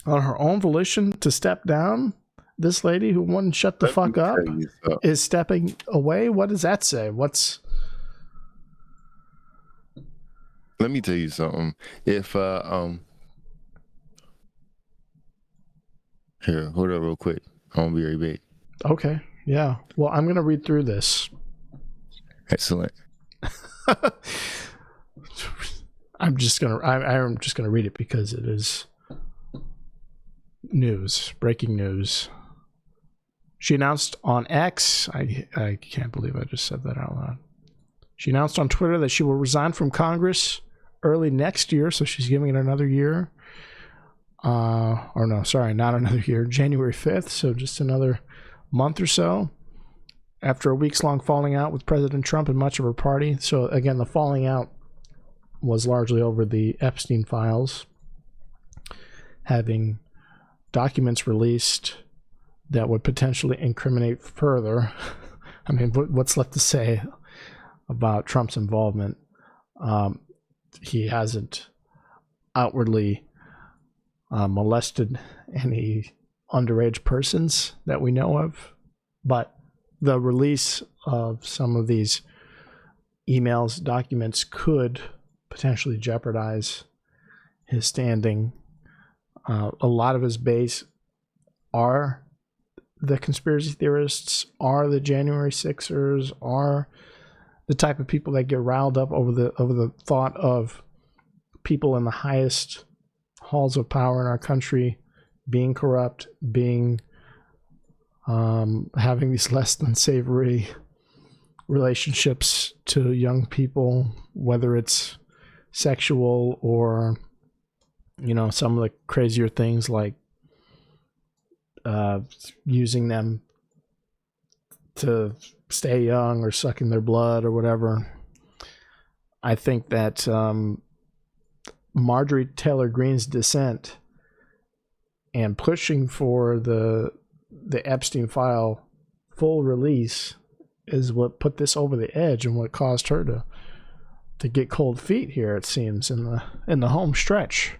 Speaker 1: on her own volition to step down. This lady who wouldn't shut the fuck up is stepping away. What does that say?
Speaker 2: Let me tell you something. If here, hold up real quick. I won't be right back.
Speaker 1: Okay. Yeah. Well, I'm gonna read through this.
Speaker 2: Excellent.
Speaker 1: I'm just gonna read it because it is news, breaking news. She announced on X, I can't believe I just said that out loud. She announced on Twitter that she will resign from Congress early next year, so she's giving it another year. Or no, sorry, not another year, January 5th, so just another month or so, after a weeks-long falling out with President Trump and much of her party. So again, the falling out was largely over the Epstein files, having documents released that would potentially incriminate further. I mean, what's left to say about Trump's involvement? He hasn't outwardly molested any underage persons that we know of, but the release of some of these emails, documents, could potentially jeopardize his standing. A lot of his base are the conspiracy theorists, are the January 6ers, are the type of people that get riled up over the thought of people in the highest halls of power in our country being corrupt, being having these less than savory relationships to young people, whether it's sexual or some of the crazier things like using them to stay young or sucking their blood or whatever. I think that Marjorie Taylor Greene's dissent and pushing for the Epstein file full release is what put this over the edge and what caused her to get cold feet here, it seems, in the home stretch.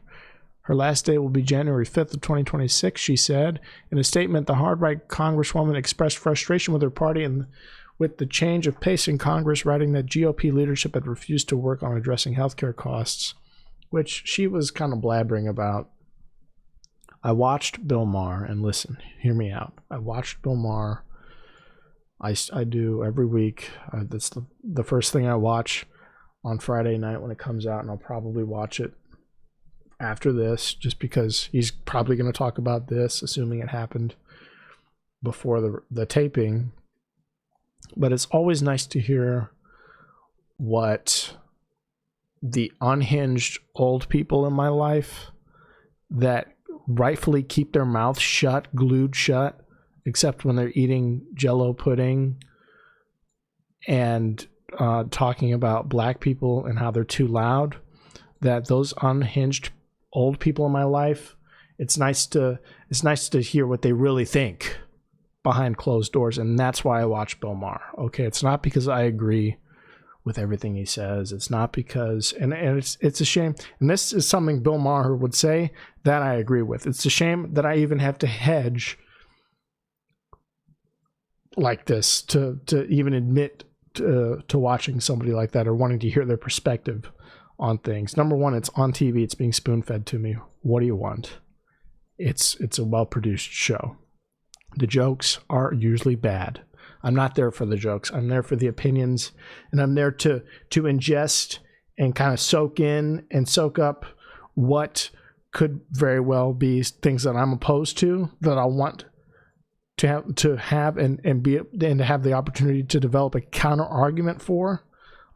Speaker 1: Her last day will be January 5th of 2026, she said. In a statement, the hard-right Congresswoman expressed frustration with her party and with the change of pace in Congress, writing that GOP leadership had refused to work on addressing healthcare costs, which she was kind of blabbering about. I watched Bill Maher, and listen, hear me out. I watched Bill Maher. I do every week. That's the first thing I watch on Friday night when it comes out, and I'll probably watch it after this, just because he's probably going to talk about this, assuming it happened before the taping. But it's always nice to hear what the unhinged old people in my life that rightfully keep their mouths shut, glued shut, except when they're eating Jell-O pudding and talking about black people and how they're too loud, that those unhinged old people in my life, it's nice to hear what they really think behind closed doors. And that's why I watch Bill Maher. Okay, it's not because I agree with everything he says. It's not because, and it's a shame. And this is something Bill Maher would say that I agree with. It's a shame that I even have to hedge like this to even admit to watching somebody like that or wanting to hear their perspective on things. Number one, it's on TV. It's being spoon-fed to me. What do you want? It's a well-produced show. The jokes are usually bad. I'm not there for the jokes. I'm there for the opinions, and I'm there to ingest and kind of soak in and soak up what could very well be things that I'm opposed to, that I want to have and to have the opportunity to develop a counter argument for.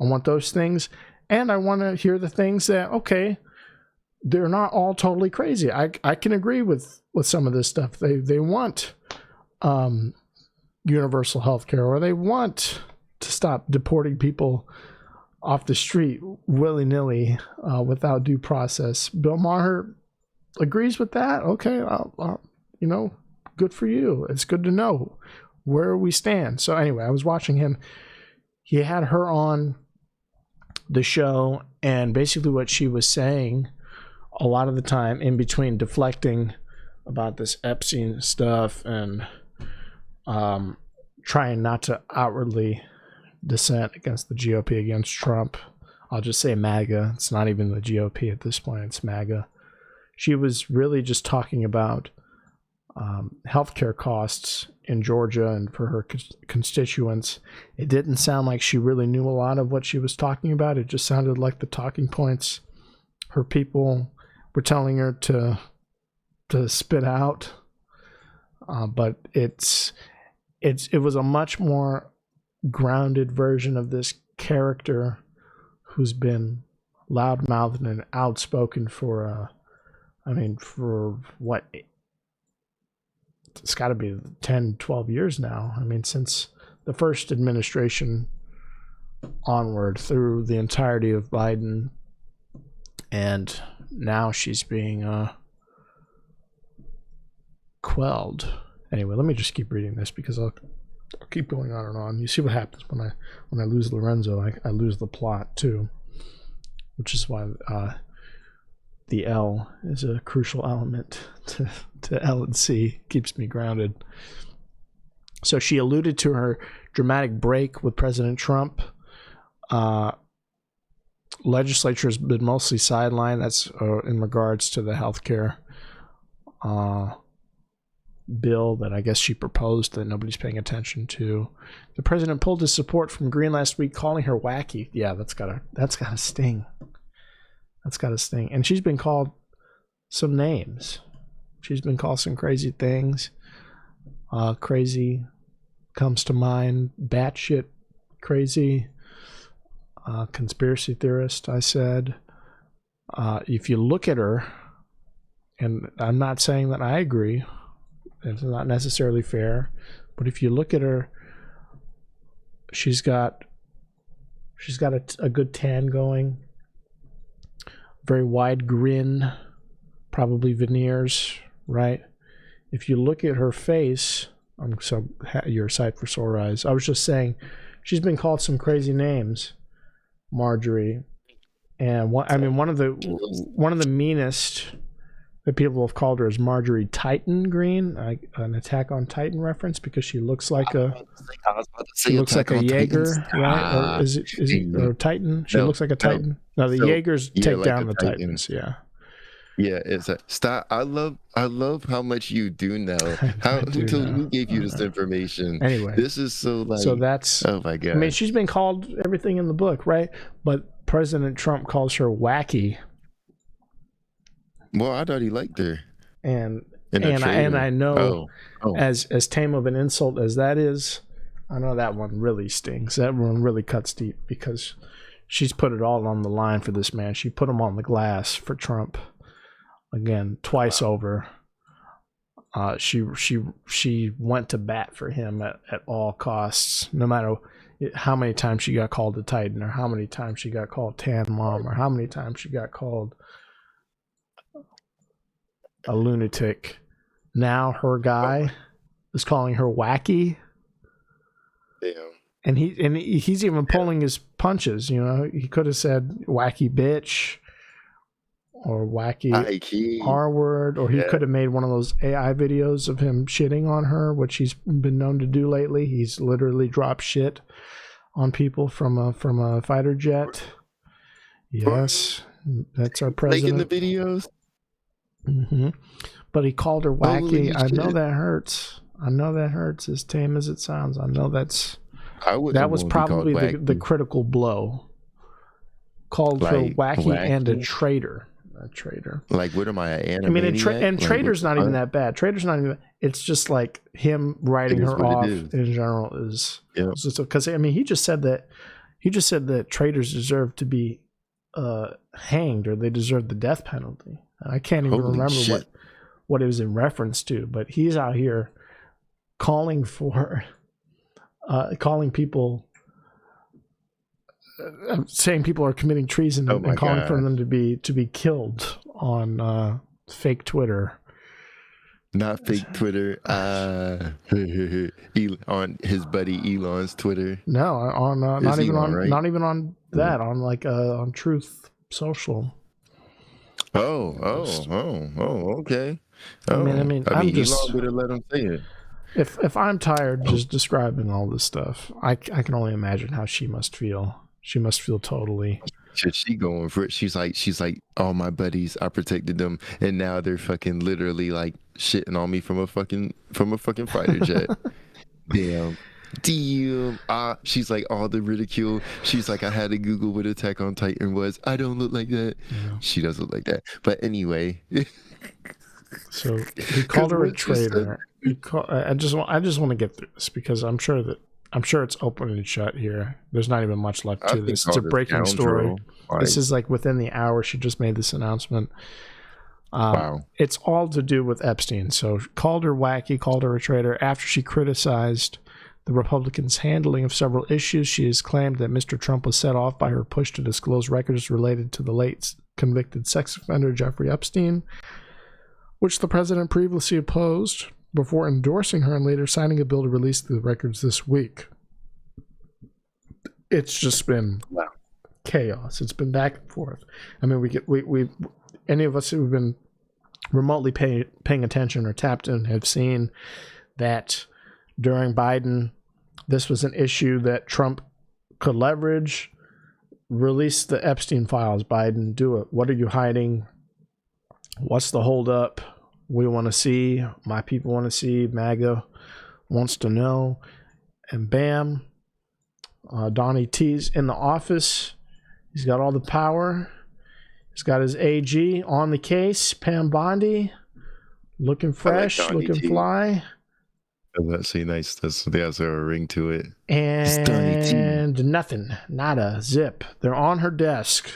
Speaker 1: I want those things, and I want to hear the things that, okay, they're not all totally crazy. I can agree with some of this stuff. They want universal health care, or they want to stop deporting people off the street willy-nilly without due process. Bill Maher agrees with that. Okay, I'll, good for you. It's good to know where we stand. So anyway, I was watching him. He had her on the show, and basically what she was saying a lot of the time, in between deflecting about this Epstein stuff and trying not to outwardly dissent against the GOP, against Trump. I'll just say MAGA. It's not even the GOP at this point. It's MAGA. She was really just talking about healthcare costs in Georgia and for her constituents. It didn't sound like she really knew a lot of what she was talking about. It just sounded like the talking points her people were telling her to spit out. But it was a much more grounded version of this character who's been loudmouthed and outspoken for what? It's got to be 10, 12 years now. I mean, since the first administration onward through the entirety of Biden. And now she's being quelled. Anyway, let me just keep reading this because I'll keep going on and on. You see what happens when I lose Lorenzo. I lose the plot too, which is why the L is a crucial element to L&C. Keeps me grounded. So she alluded to her dramatic break with President Trump. Legislature has been mostly sidelined. That's in regards to the healthcare bill that I guess she proposed that nobody's paying attention to. The president pulled his support from Green last week, calling her wacky. Yeah, that's gotta sting. That's gotta sting. And she's been called some names. She's been called some crazy things. Crazy comes to mind. Batshit crazy. Conspiracy theorist, I said. If you look at her, and I'm not saying that I agree, it's not necessarily fair, but if you look at her, she's got a good tan going, very wide grin, probably veneers, right? If you look at her face, your sight for sore eyes. I was just saying, she's been called some crazy names. Marjorie, and one of the meanest that people have called her is Marjorie Titan Green, an Attack on Titan reference, because she looks like a Jaeger, right? Or is it or Titan? She looks like a Titan. No, the Jaegers take down the Titans. Yeah.
Speaker 2: Yeah, it's a stop. I love how much you do know. Who gave you this information?
Speaker 1: Anyway,
Speaker 2: this is so
Speaker 1: that's,
Speaker 2: oh my god.
Speaker 1: I mean, she's been called everything in the book, right? But President Trump calls her wacky.
Speaker 2: Well, I thought he liked her.
Speaker 1: And I know as tame of an insult as that is, I know that one really stings. That one really cuts deep because she's put it all on the line for this man. She put him on the glass for Trump. Again, twice over. She went to bat for him at all costs, no matter how many times she got called a Titan, or how many times she got called Tan Mom, or how many times she got called a lunatic. Now her guy is calling her wacky.
Speaker 2: Damn.
Speaker 1: And he's even pulling his punches. You know, he could have said "wacky bitch" or "wacky R word," or he could have made one of those AI videos of him shitting on her, which he's been known to do lately. He's literally dropped shit on people from a fighter jet. Yes, that's our president.
Speaker 2: Making the videos.
Speaker 1: Mm-hmm. But he called her wacky. I know that hurts. I know that hurts. As tame as it sounds, I know that was probably the critical blow. Called her wacky and a traitor. A traitor.
Speaker 2: Like, what am I?
Speaker 1: I mean, and traitor's not even that bad. Traitor's not even. It's just like him writing her off in general is. Because I mean, he just said that traitors deserve to be hanged, or they deserve the death penalty. I can't even remember what it was in reference to, but he's out here calling people, saying people are committing treason and calling for them to be killed on fake Twitter.
Speaker 2: Not fake Twitter. On his buddy Elon's Twitter.
Speaker 1: No, on not even on that. On like on Truth Social.
Speaker 2: Oh, okay.
Speaker 1: I mean, I'm just.
Speaker 2: Elon would have let him say it.
Speaker 1: If I'm tired just describing all this stuff, I can only imagine how she must feel. She must feel totally.
Speaker 2: She going for it. She's like, all my buddies, I protected them, and now they're fucking literally like shitting on me from a fucking fighter jet. Damn. She's like, all the ridicule. She's like, I had to Google what Attack on Titan was. I don't look like that. Yeah. She does look like that. But anyway.
Speaker 1: So he called her a traitor. I just want to get through this because I'm sure it's open and shut here. There's not even much left to this. It's a breaking story. This is like within the hour she just made this announcement. Wow. It's all to do with Epstein. So called her wacky, called her a traitor after she criticized the Republicans' handling of several issues. She has claimed that Mr. Trump was set off by her push to disclose records related to the late convicted sex offender Jeffrey Epstein, which the president previously opposed before endorsing her and later signing a bill to release the records this week. It's just been chaos. It's been back and forth. I mean, we any of us who've been remotely paying attention or tapped in have seen that during Biden, this was an issue that Trump could leverage. Release the Epstein files, Biden. Do it. What are you hiding? What's the holdup? We want to see. My people want to see. MAGA wants to know. And bam, Donnie T's in the office. He's got all the power. He's got his AG on the case. Pam Bondi, looking fresh, looking fly.
Speaker 2: That's nice. There's a ring to it.
Speaker 1: And nothing. Nada. Zip. They're on her desk.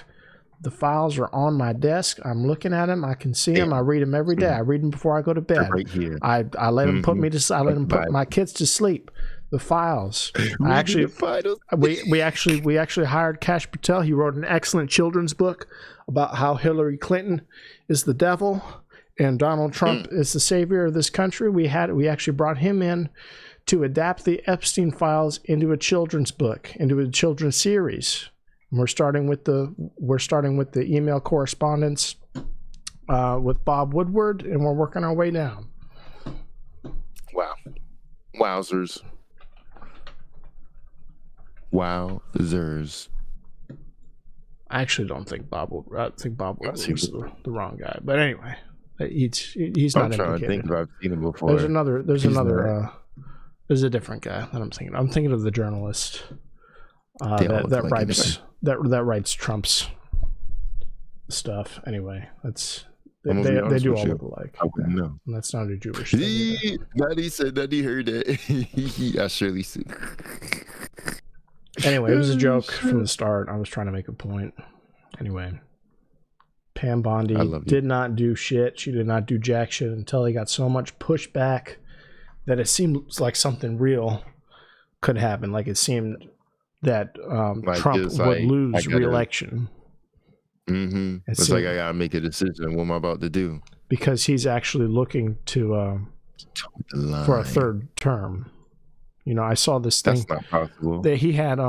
Speaker 1: The files are on my desk. I'm looking at them. I can see them. I read them every day. I read them before I go to bed.
Speaker 2: Right here.
Speaker 1: I let them put me to. I let them put my kids to sleep. The files. We actually hired Kash Patel. He wrote an excellent children's book about how Hillary Clinton is the devil and Donald Trump is the savior of this country. We actually brought him in to adapt the Epstein files into a children's book, into a children's series. And we're starting with the email correspondence with Bob Woodward, and we're working our way down.
Speaker 2: Wow. Wowzers. Wowzers.
Speaker 1: I actually don't think Bob Woodward. I think Bob Woodward was the wrong guy. But anyway, he's not implicated. I'm trying to think if I've seen him before. There's a different guy that I'm thinking. I'm thinking of the journalist that writes Trump's stuff. Anyway, they do all look alike. No, and that's not a Jewish thing.
Speaker 2: Daddy said that he heard it. I surely see.
Speaker 1: Anyway, it was a joke from the start. I was trying to make a point. Anyway, Pam Bondi did not do shit. She did not do jack shit until he got so much pushback that it seemed like something real could happen. Like it seemed that Trump would lose re-election.
Speaker 2: It's like I gotta make a decision. What am I about to do? Because
Speaker 1: he's actually looking to for a third term. I saw this thing.
Speaker 2: That's not possible.
Speaker 1: That he had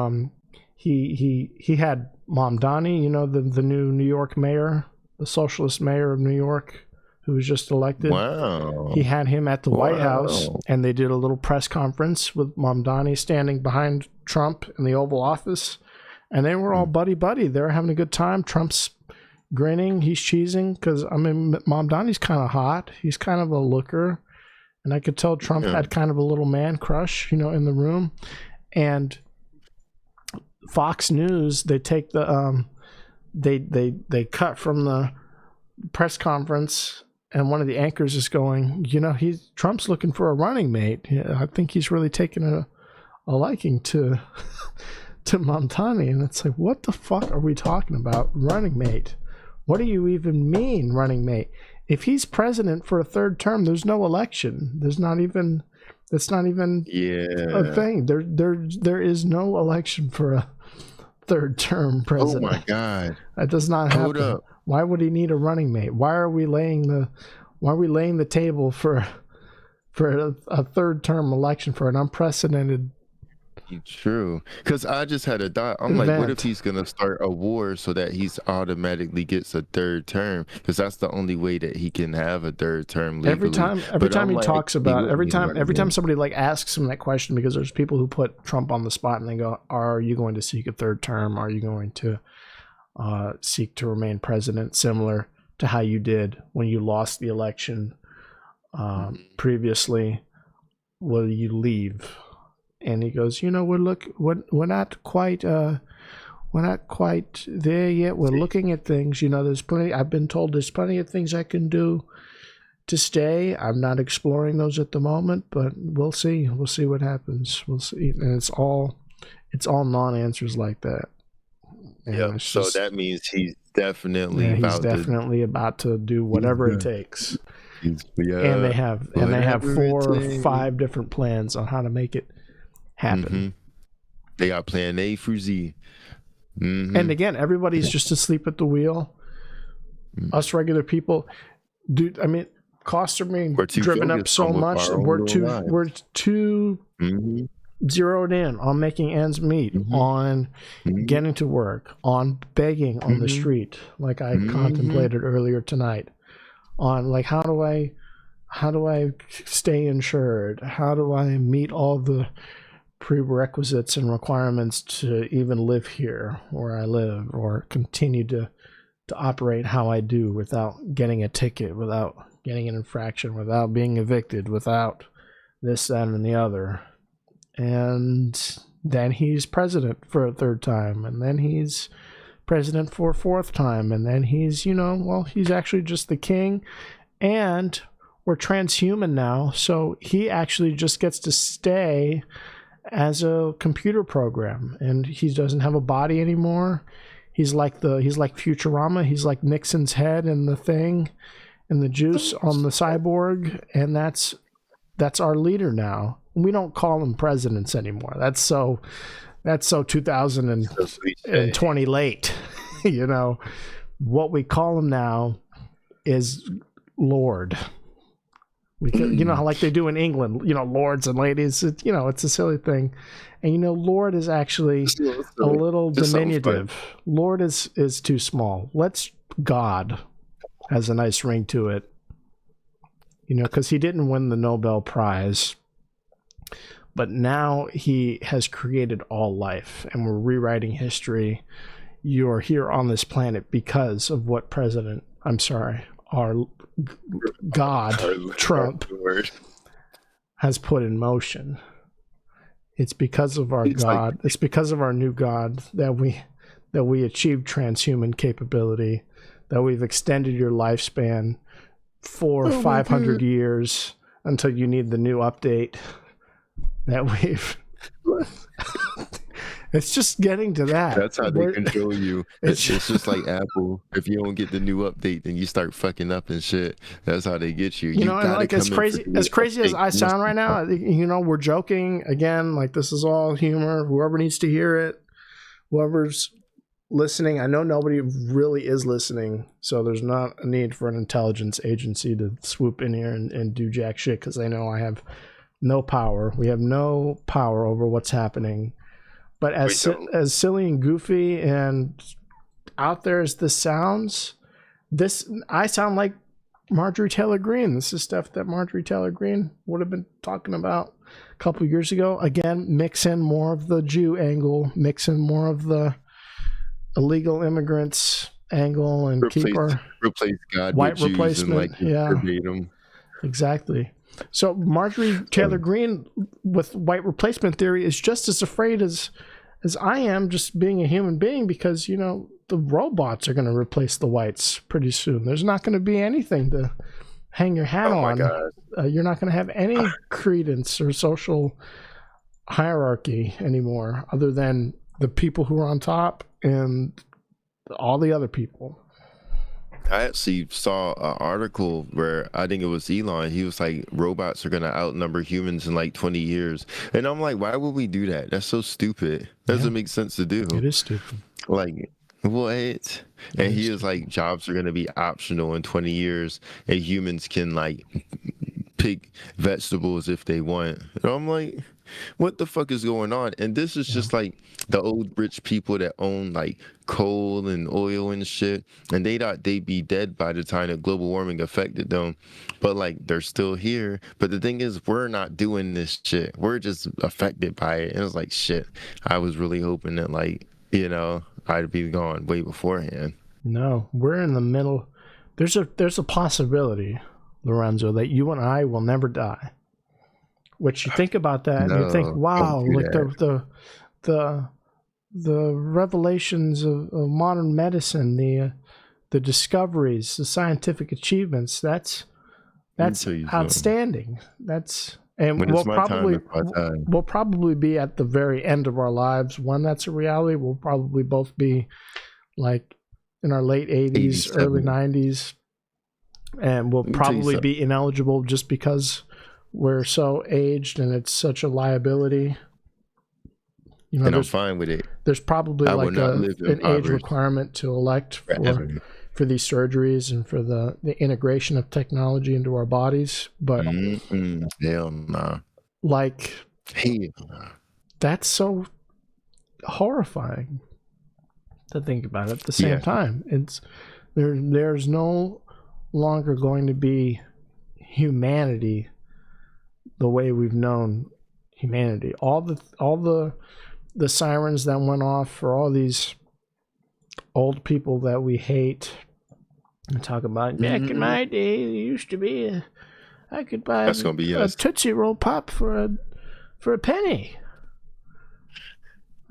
Speaker 1: he had Mamdani, the new New York mayor, the socialist mayor of New York, who was just elected.
Speaker 2: Wow.
Speaker 1: He had him at the White House, and they did a little press conference with Mamdani standing behind Trump in the Oval Office, and they were all buddy-buddy. They were having a good time. Trump's grinning, he's cheesing, because, Mamdani's kind of hot. He's kind of a looker, and I could tell Trump had kind of a little man crush, in the room. And Fox News, they take the they cut from the press conference, and one of the anchors is going, Trump's looking for a running mate. I think he's really taken a liking to Mamdani. And it's like, what the fuck are we talking about? Running mate? What do you even mean, running mate? If he's president for a third term, there's no election. That's not even a thing. There is no election for a third term president.
Speaker 2: Oh my God.
Speaker 1: That does not happen. Hold up. Why would he need a running mate? Why are we laying the table for a third term election for an unprecedented?
Speaker 2: True, because I just had a thought. I'm like, what if he's gonna start a war so that he's automatically gets a third term? Because that's the only way that he can have a third term legally.
Speaker 1: Every time he talks about, every time somebody asks him that question, because there's people who put Trump on the spot and they go, "Are you going to seek a third term? Are you going to seek to remain president, similar to how you did when you lost the election previously? Will you leave?" And he goes, we're not quite there yet. We're looking at things. There's plenty. I've been told there's plenty of things I can do to stay. I'm not exploring those at the moment, but we'll see. We'll see what happens. We'll see. And it's all non-answers like that.
Speaker 2: Yeah. So that means he's definitely
Speaker 1: about to do whatever it takes. And they have 4 or 5 different plans on how to make it happen.
Speaker 2: They got plan A through Z.
Speaker 1: And again, everybody's just asleep at the wheel. Us regular people, dude. Costs are being driven up so much. We're too zeroed in on making ends meet, on getting to work, on begging on the street, like I contemplated earlier tonight. On how do I stay insured? How do I meet all the prerequisites and requirements to even live here where I live, or continue to operate how I do without getting a ticket, without getting an infraction, without being evicted, without this, that, and the other. And then he's president for a third time, and then he's president for a fourth time, and then he's, he's actually just the king, and we're transhuman now, so he actually just gets to stay as a computer program, and he doesn't have a body anymore. He's like Futurama. He's like Nixon's head and the thing and the juice on the cyborg, and that's our leader now. We don't call them presidents anymore. That's so 2020 late. What we call him now is Lord. How like they do in England, lords and ladies, it's a silly thing. And Lord is actually a little diminutive. Lord is too small. God has a nice ring to it. Because he didn't win the Nobel Prize, but now he has created all life, and we're rewriting history. You're here on this planet because of what our God, Trump, has put in motion. It's because of our God. It's because of our new God that we achieved transhuman capability, that we've extended your lifespan 400 or 500 years until you need the new update. That we've. It's just getting to that.
Speaker 2: That's how they control you. It's just like Apple. If you don't get the new update, then you start fucking up and shit. That's how they get you.
Speaker 1: And as crazy as I sound right now, we're joking again. Like, this is all humor. Whoever needs to hear it, whoever's listening, I know nobody really is listening, so there's not a need for an intelligence agency to swoop in here and do jack shit, because they know I have no power. We have no power over what's happening. But as silly and goofy and out there as this sounds, I sound like Marjorie Taylor Greene. This is stuff that Marjorie Taylor Greene would have been talking about a couple of years ago. Again, mix in more of the Jew angle, mix in more of the illegal immigrants angle, and
Speaker 2: replace God
Speaker 1: white
Speaker 2: with Jews
Speaker 1: replacement.
Speaker 2: And verbatim.
Speaker 1: Exactly. So Marjorie Taylor Greene with white replacement theory is just as afraid as I am, just being a human being, because the robots are going to replace the whites pretty soon. There's not going to be anything to hang your hat on. You're not going to have any credence or social hierarchy anymore, other than the people who are on top and all the other people.
Speaker 2: I actually saw an article where I think it was Elon. He was like, robots are going to outnumber humans in like 20 years. And I'm like, why would we do that? That's so stupid. Doesn't make sense to do.
Speaker 1: It is stupid.
Speaker 2: Like, what? And he was like, jobs are going to be optional in 20 years and humans can like pick vegetables if they want. And I'm like, what the fuck is going on? And this is just like the old rich people that own like coal and oil and shit, and they thought they'd be dead by the time that global warming affected them, but like they're still here. But the thing is, we're not doing this shit, we're just affected by it. And it was like, shit, I was really hoping that like I'd be gone way beforehand.
Speaker 1: No, we're in the middle. There's a possibility, Lorenzo, that you and I will never die. Which you think about that, and you think, wow, like the revelations of modern medicine, the discoveries, the scientific achievements. That's outstanding. We'll probably be at the very end of our lives when that's a reality. We'll probably both be like in our late 80s, early 90s, and we'll probably be ineligible just because we're so aged and it's such a liability.
Speaker 2: And I'm fine with it.
Speaker 1: There's probably like an age requirement to elect for these surgeries and for the integration of technology into our bodies. But
Speaker 2: hell nah.
Speaker 1: Like,
Speaker 2: hell nah.
Speaker 1: That's so horrifying to think about. At the same time, it's there's no longer going to be humanity the way we've known humanity. All the sirens that went off for all these old people that we hate and talk about, back in my day, there used to be I could buy a Tootsie Roll Pop for a penny.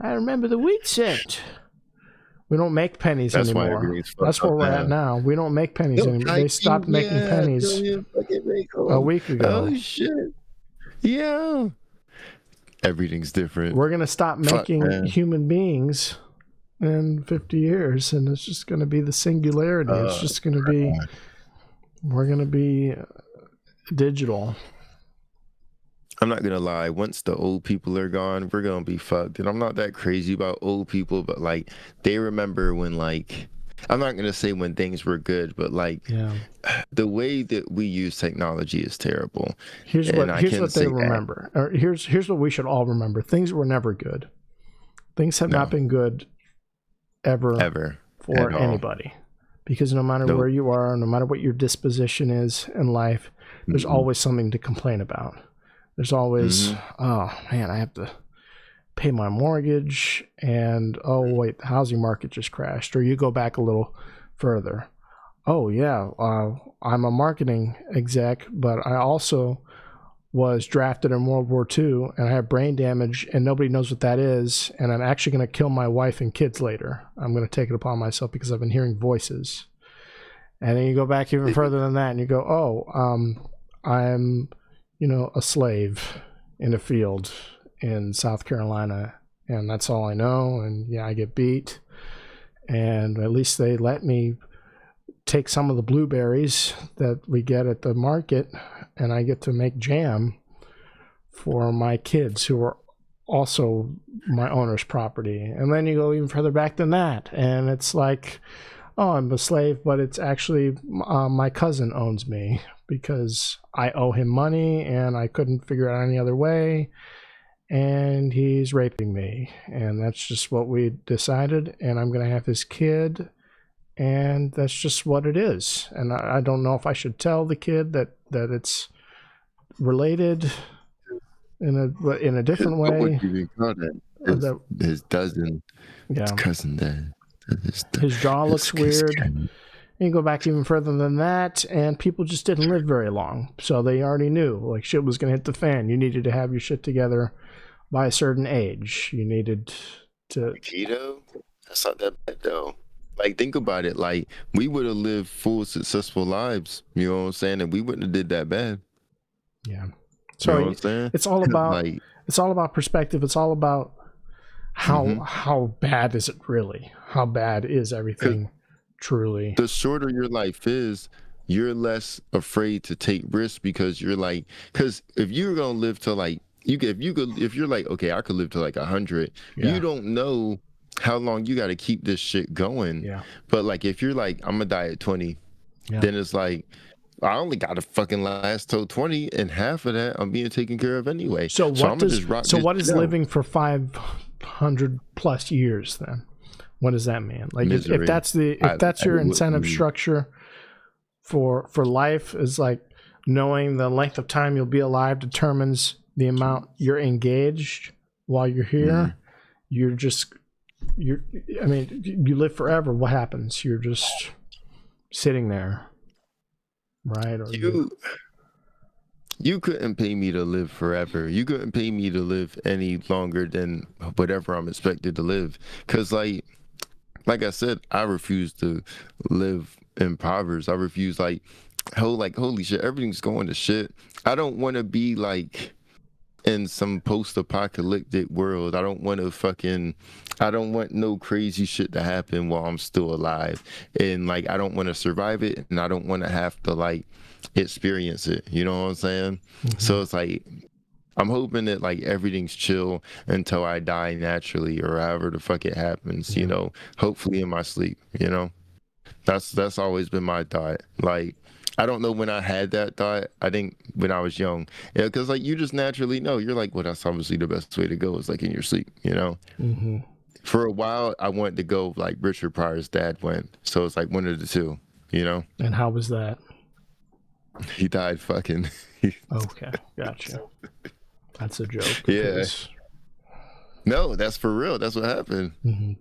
Speaker 1: I remember the wheat cent. We don't make pennies anymore. That's where we're at now. We don't make pennies anymore. They stopped making pennies a week ago.
Speaker 2: Oh, shit. Yeah. Everything's different.
Speaker 1: We're going to stop making human beings in 50 years, and it's just going to be the singularity. It's just going to be, we're going to be digital.
Speaker 2: I'm not gonna lie, once the old people are gone, we're gonna be fucked. And I'm not that crazy about old people, but like they remember when, like, I'm not gonna say when things were good, but like the way that we use technology is terrible.
Speaker 1: Here's what they remember. Or here's what we should all remember. Things were never good. Things have not been good ever for anybody. Because no matter where you are, no matter what your disposition is in life, there's always something to complain about. There's always, oh man, I have to pay my mortgage, and oh wait, the housing market just crashed. Or you go back a little further. Oh yeah, I'm a marketing exec, but I also was drafted in World War II, and I have brain damage, and nobody knows what that is, and I'm actually going to kill my wife and kids later. I'm going to take it upon myself because I've been hearing voices. And then you go back even further than that, and you go, I'm a slave in a field in South Carolina, and that's all I know. And I get beat, and at least they let me take some of the blueberries that we get at the market, and I get to make jam for my kids who are also my owner's property. And then you go even further back than that, and it's like, oh, I'm a slave, but it's actually my cousin owns me. because I owe him money and I couldn't figure out any other way. And he's raping me. And that's just what we decided. And I'm going to have this kid. And that's just what it is. And I don't know if I should tell the kid that it's related in a different way.
Speaker 2: His cousin. Dad.
Speaker 1: His jaw looks weird. And you go back even further than that, and people just didn't live very long. So they already knew, like, shit was going to hit the fan. You needed to have your shit together by a certain age. You needed to...
Speaker 2: Keto? That's not that bad, though. Like, think about it. Like, we would have lived full, successful lives. You know what I'm saying? And we wouldn't have did that bad.
Speaker 1: Yeah. So
Speaker 2: you know what I'm saying?
Speaker 1: It's all about
Speaker 2: like,
Speaker 1: it's all about perspective. It's all about how bad is it really? How bad is everything truly?
Speaker 2: The shorter your life is, you're less afraid to take risks because you're like, because if you're gonna live to like if you're like, okay, I could live to like 100, you don't know how long you got to keep this shit going.
Speaker 1: Yeah.
Speaker 2: But like, if you're like, I'm gonna die at 20, then it's like, I only got to fucking last till 20, and half of that I'm being taken care of anyway.
Speaker 1: So what is living for 500 plus years then? What does that mean? Like, if that's your incentive structure for life, is like knowing the length of time you'll be alive determines the amount you're engaged while you're here. You live forever. What happens? You're just sitting there, right? Or
Speaker 2: you couldn't pay me to live forever. You couldn't pay me to live any longer than whatever I'm expected to live. Because like I said, I refuse to live impoverished. I refuse, holy shit, everything's going to shit. I don't want to be like in some post-apocalyptic world. I don't want no crazy shit to happen while I'm still alive. And like, I don't want to survive it, and I don't want to have to like experience it. You know what I'm saying? So it's like, I'm hoping that like everything's chill until I die naturally, or however the fuck it happens, you know, hopefully in my sleep, you know. That's always been my thought. Like, I don't know when I had that thought. I think when I was young. Yeah, because like, you just naturally know. You're like, well, that's obviously the best way to go, is like in your sleep, you know? For a while, I wanted to go like Richard Pryor's dad went. So it's like one of the two, you know?
Speaker 1: And how was that?
Speaker 2: He died fucking.
Speaker 1: Okay, gotcha. That's a joke.
Speaker 2: Yeah. No, that's for real. That's what happened.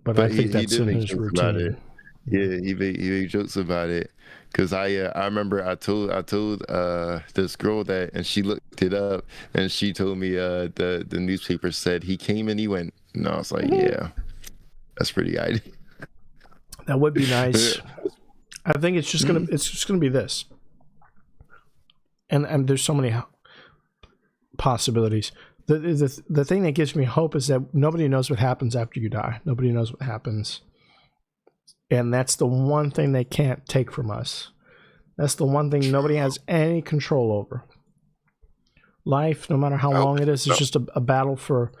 Speaker 1: But I think that's in his routine.
Speaker 2: Yeah, he made jokes about it. Cause I remember I told this girl that, and she looked it up, and she told me the newspaper said he came and he went. And I was like, yeah, that's pretty ideal.
Speaker 1: That would be nice. I think it's just gonna be this, and there's so many possibilities. The thing that gives me hope is that nobody knows what happens after you die. Nobody knows what happens. And that's the one thing they can't take from us. That's the one thing nobody has any control over. Life, no matter how long it is just a battle for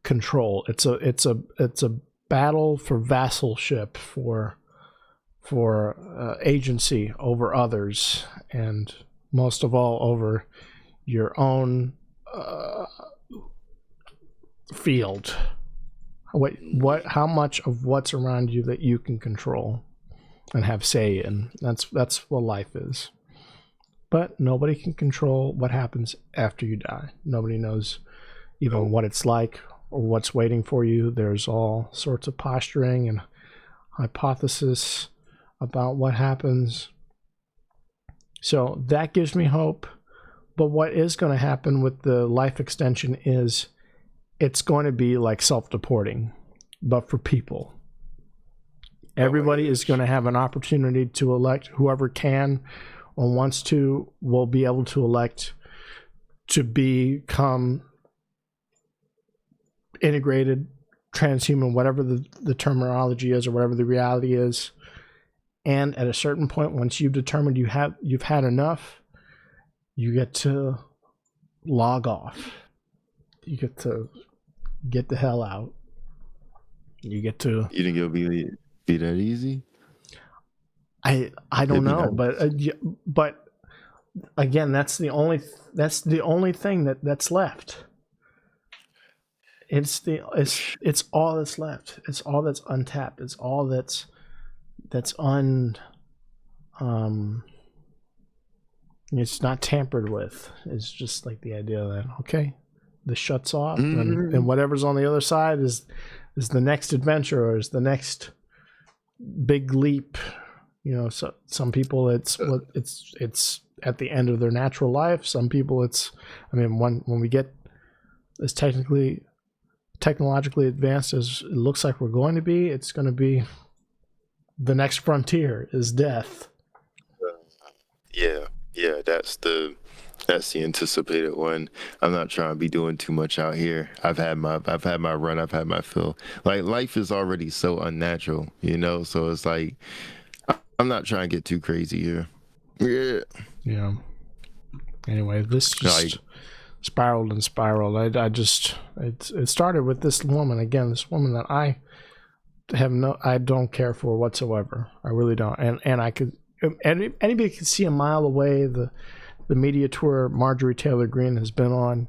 Speaker 1: control. It's a battle for vassalship, for agency over others, and most of all over your own field. How much of what's around you that you can control and have say in. That's what life is. But nobody can control what happens after you die. Nobody knows even what it's like or what's waiting for you. There's all sorts of posturing and hypothesis about what happens. So that gives me hope. But what is going to happen with the life extension is it's going to be like self-deporting, but for people. Everybody is going to have an opportunity to elect whoever can or wants to, will be able to elect to become integrated, transhuman, whatever the terminology is or whatever the reality is. And at a certain point, once you've determined you've had enough, you get to log off. You get to get the hell out. You get to.
Speaker 2: You think it'll be that easy?
Speaker 1: I don't know, but again, that's the only thing that's left. It's all that's left. It's all that's untapped. It's all that's it's not tampered with. It's just like the idea that, okay, this shuts off, and whatever's on the other side is the next adventure, or is the next big leap. So some people it's at the end of their natural life. Some people when we get as technologically advanced as it looks like we're going to be, it's going to be the next frontier is death.
Speaker 2: Yeah, that's the anticipated one. I'm not trying to be doing too much out here. I've had my run. I've had my fill. Like, life is already so unnatural, So it's like I'm not trying to get too crazy here.
Speaker 1: Yeah. Anyway, this just spiraled and spiraled. It started with this woman again. This woman that I don't care for whatsoever. I really don't. And I could. Anybody can see a mile away the media tour Marjorie Taylor Greene has been on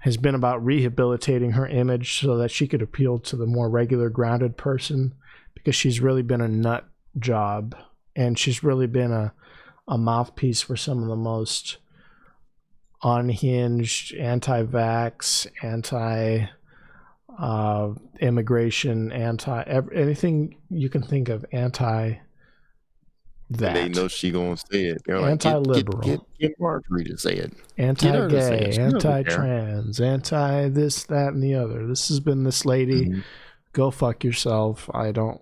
Speaker 1: has been about rehabilitating her image so that she could appeal to the more regular, grounded person, because she's really been a nut job, and she's really been a mouthpiece for some of the most unhinged, anti-vax, anti-immigration, anything you can think of, anti that.
Speaker 2: And they know she gonna say it. They're
Speaker 1: anti-liberal.
Speaker 2: Like, get Marjorie to say it.
Speaker 1: Anti-gay, anti-trans, anti-this, that, and the other. This has been this lady. Mm-hmm. Go fuck yourself. I don't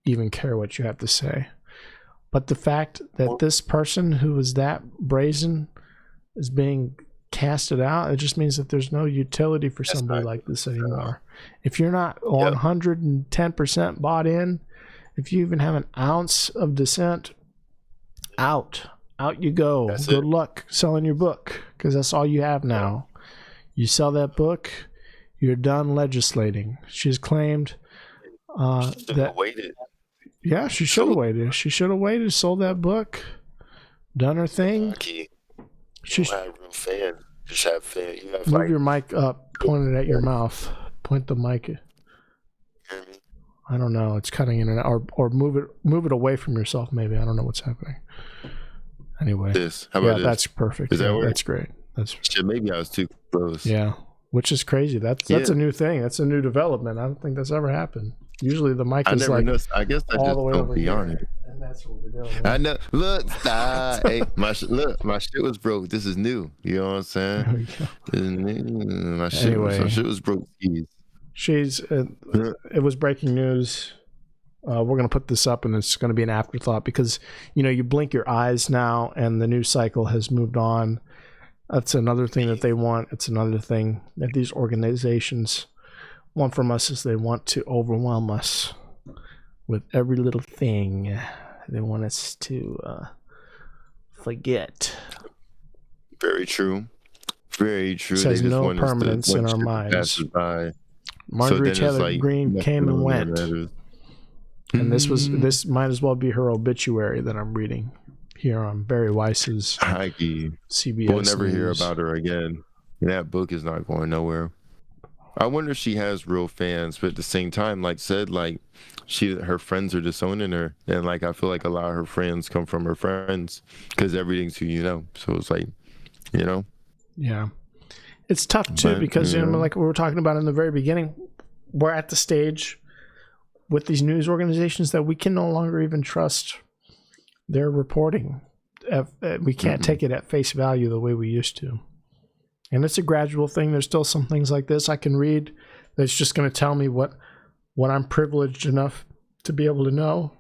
Speaker 1: even care what you have to say. But the fact that this person who was that brazen is being casted out, it just means that there's no utility for somebody like this anymore. If you're not 110% bought in, if you even have an ounce of dissent, out you go. Good luck selling your book, because that's all you have now. You sell that book, you're done legislating. She's claimed that waited. Yeah, she should have waited. She should have waited, sold that book, done her thing.
Speaker 2: She have real fan. Just have fan. You have
Speaker 1: move your mic up, point it at your mouth. Point the mic. I don't know. It's cutting in and out, or move it away from yourself. Maybe I don't know what's happening. Anyway,
Speaker 2: how about this?
Speaker 1: That's perfect.
Speaker 2: Is that work?
Speaker 1: That's great.
Speaker 2: Maybe I was too close.
Speaker 1: Yeah, which is crazy. That's a new thing. That's a new development. I don't think that's ever happened. Usually the mic is like
Speaker 2: I guess I
Speaker 1: all
Speaker 2: just
Speaker 1: the way
Speaker 2: don't
Speaker 1: over
Speaker 2: be on
Speaker 1: here.
Speaker 2: it.
Speaker 1: And that's what we're doing.
Speaker 2: I know. Look, hey, my shit was broke. This is new. You know what I'm saying? This is new. My shit was broke.
Speaker 1: It was breaking news. We're going to put this up, and it's going to be an afterthought, because you blink your eyes now and the news cycle has moved on. That's another thing that they want. It's another thing that these organizations want from us, is they want to overwhelm us with every little thing. They want us to forget.
Speaker 2: Very true. Very true.
Speaker 1: It says no permanence in our minds. Marjorie Taylor Greene came and went. And this might as well be her obituary that I'm reading here on Barry Weiss's CBS.
Speaker 2: We'll never hear about her again. That book is not going nowhere. I wonder if she has real fans, but at the same time, like said, like her friends are disowning her, and like I feel like a lot of her friends come from her friends, because everything's who you know. So it's like,
Speaker 1: yeah, it's tough too, because like we were talking about in the very beginning, we're at the stage with these news organizations that we can no longer even trust their reporting. We can't take it at face value the way we used to. And it's a gradual thing. There's still some things like this I can read that's just going to tell me what I'm privileged enough to be able to know.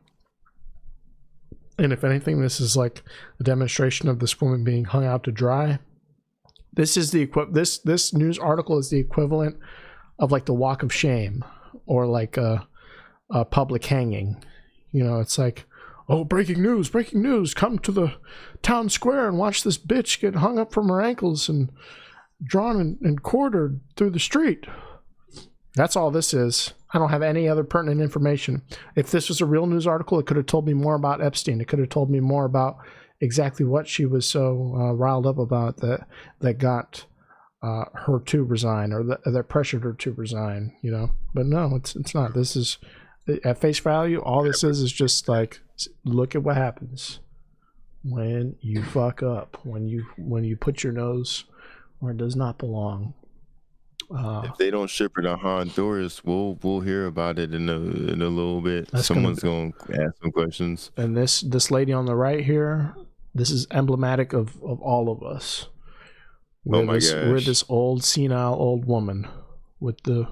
Speaker 1: And if anything, this is like a demonstration of this woman being hung out to dry. This is this news article is the equivalent of like the walk of shame, or like a public hanging. It's like, oh, breaking news, come to the town square and watch this bitch get hung up from her ankles and drawn and quartered through the street. That's all this is. I don't have any other pertinent information. If this was a real news article, it could have told me more about Epstein. It could have told me more about exactly what she was so riled up about that got her to resign, or that pressured her to resign, you know. But no, it's not. This is, at face value, all this is just like, look at what happens when you fuck up, when you put your nose where it does not belong.
Speaker 2: If they don't ship her to Honduras, we'll hear about it in a little bit. Someone's gonna ask some questions.
Speaker 1: And this lady on the right here, this is emblematic of all of us. We're this old senile old woman with the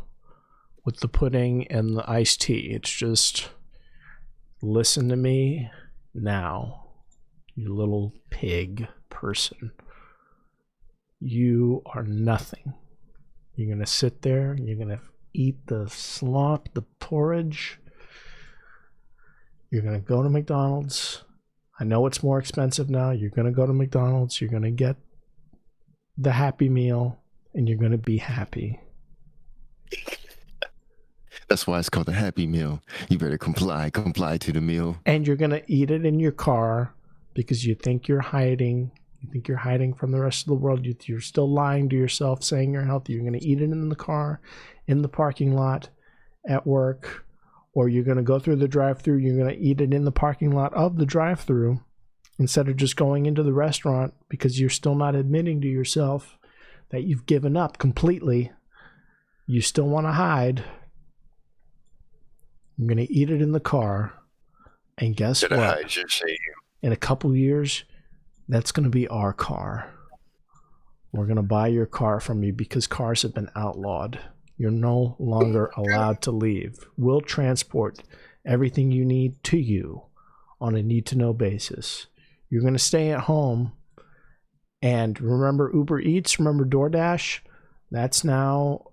Speaker 1: pudding and the iced tea. It's just, listen to me now, you little pig person. You are nothing. You're going to sit there, you're going to eat the slop, the porridge. You're going to go to McDonald's. I know it's more expensive now. You're going to go to McDonald's. You're going to get the Happy Meal, and you're going to be happy.
Speaker 2: That's why it's called the Happy Meal. You better comply to the meal.
Speaker 1: And you're going to eat it in your car because you think you're hiding. You think you're hiding from the rest of the world. You're still lying to yourself, saying you're healthy. You're going to eat it in the car, in the parking lot, at work, or you're going to go through the drive-thru. You're going to eat it in the parking lot of the drive-thru instead of just going into the restaurant, because you're still not admitting to yourself that you've given up completely. You still want to hide. You're going to eat it in the car, and guess what?
Speaker 2: Hide your shame.
Speaker 1: In a couple of years, that's going to be our car. We're going to buy your car from you because cars have been outlawed. You're no longer allowed to leave. We'll transport everything you need to you on a need-to-know basis. You're going to stay at home. And remember Uber Eats? Remember DoorDash? That's now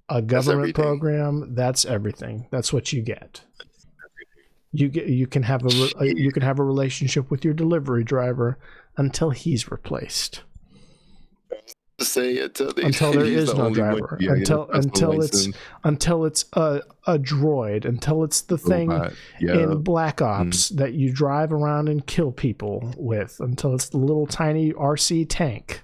Speaker 1: a government program. That's everything. That's what you get. You can have a relationship with your delivery driver until he's replaced. Until there is no driver. Until it's a droid. Until it's the thing in Black Ops that you drive around and kill people with. Until it's the little tiny RC tank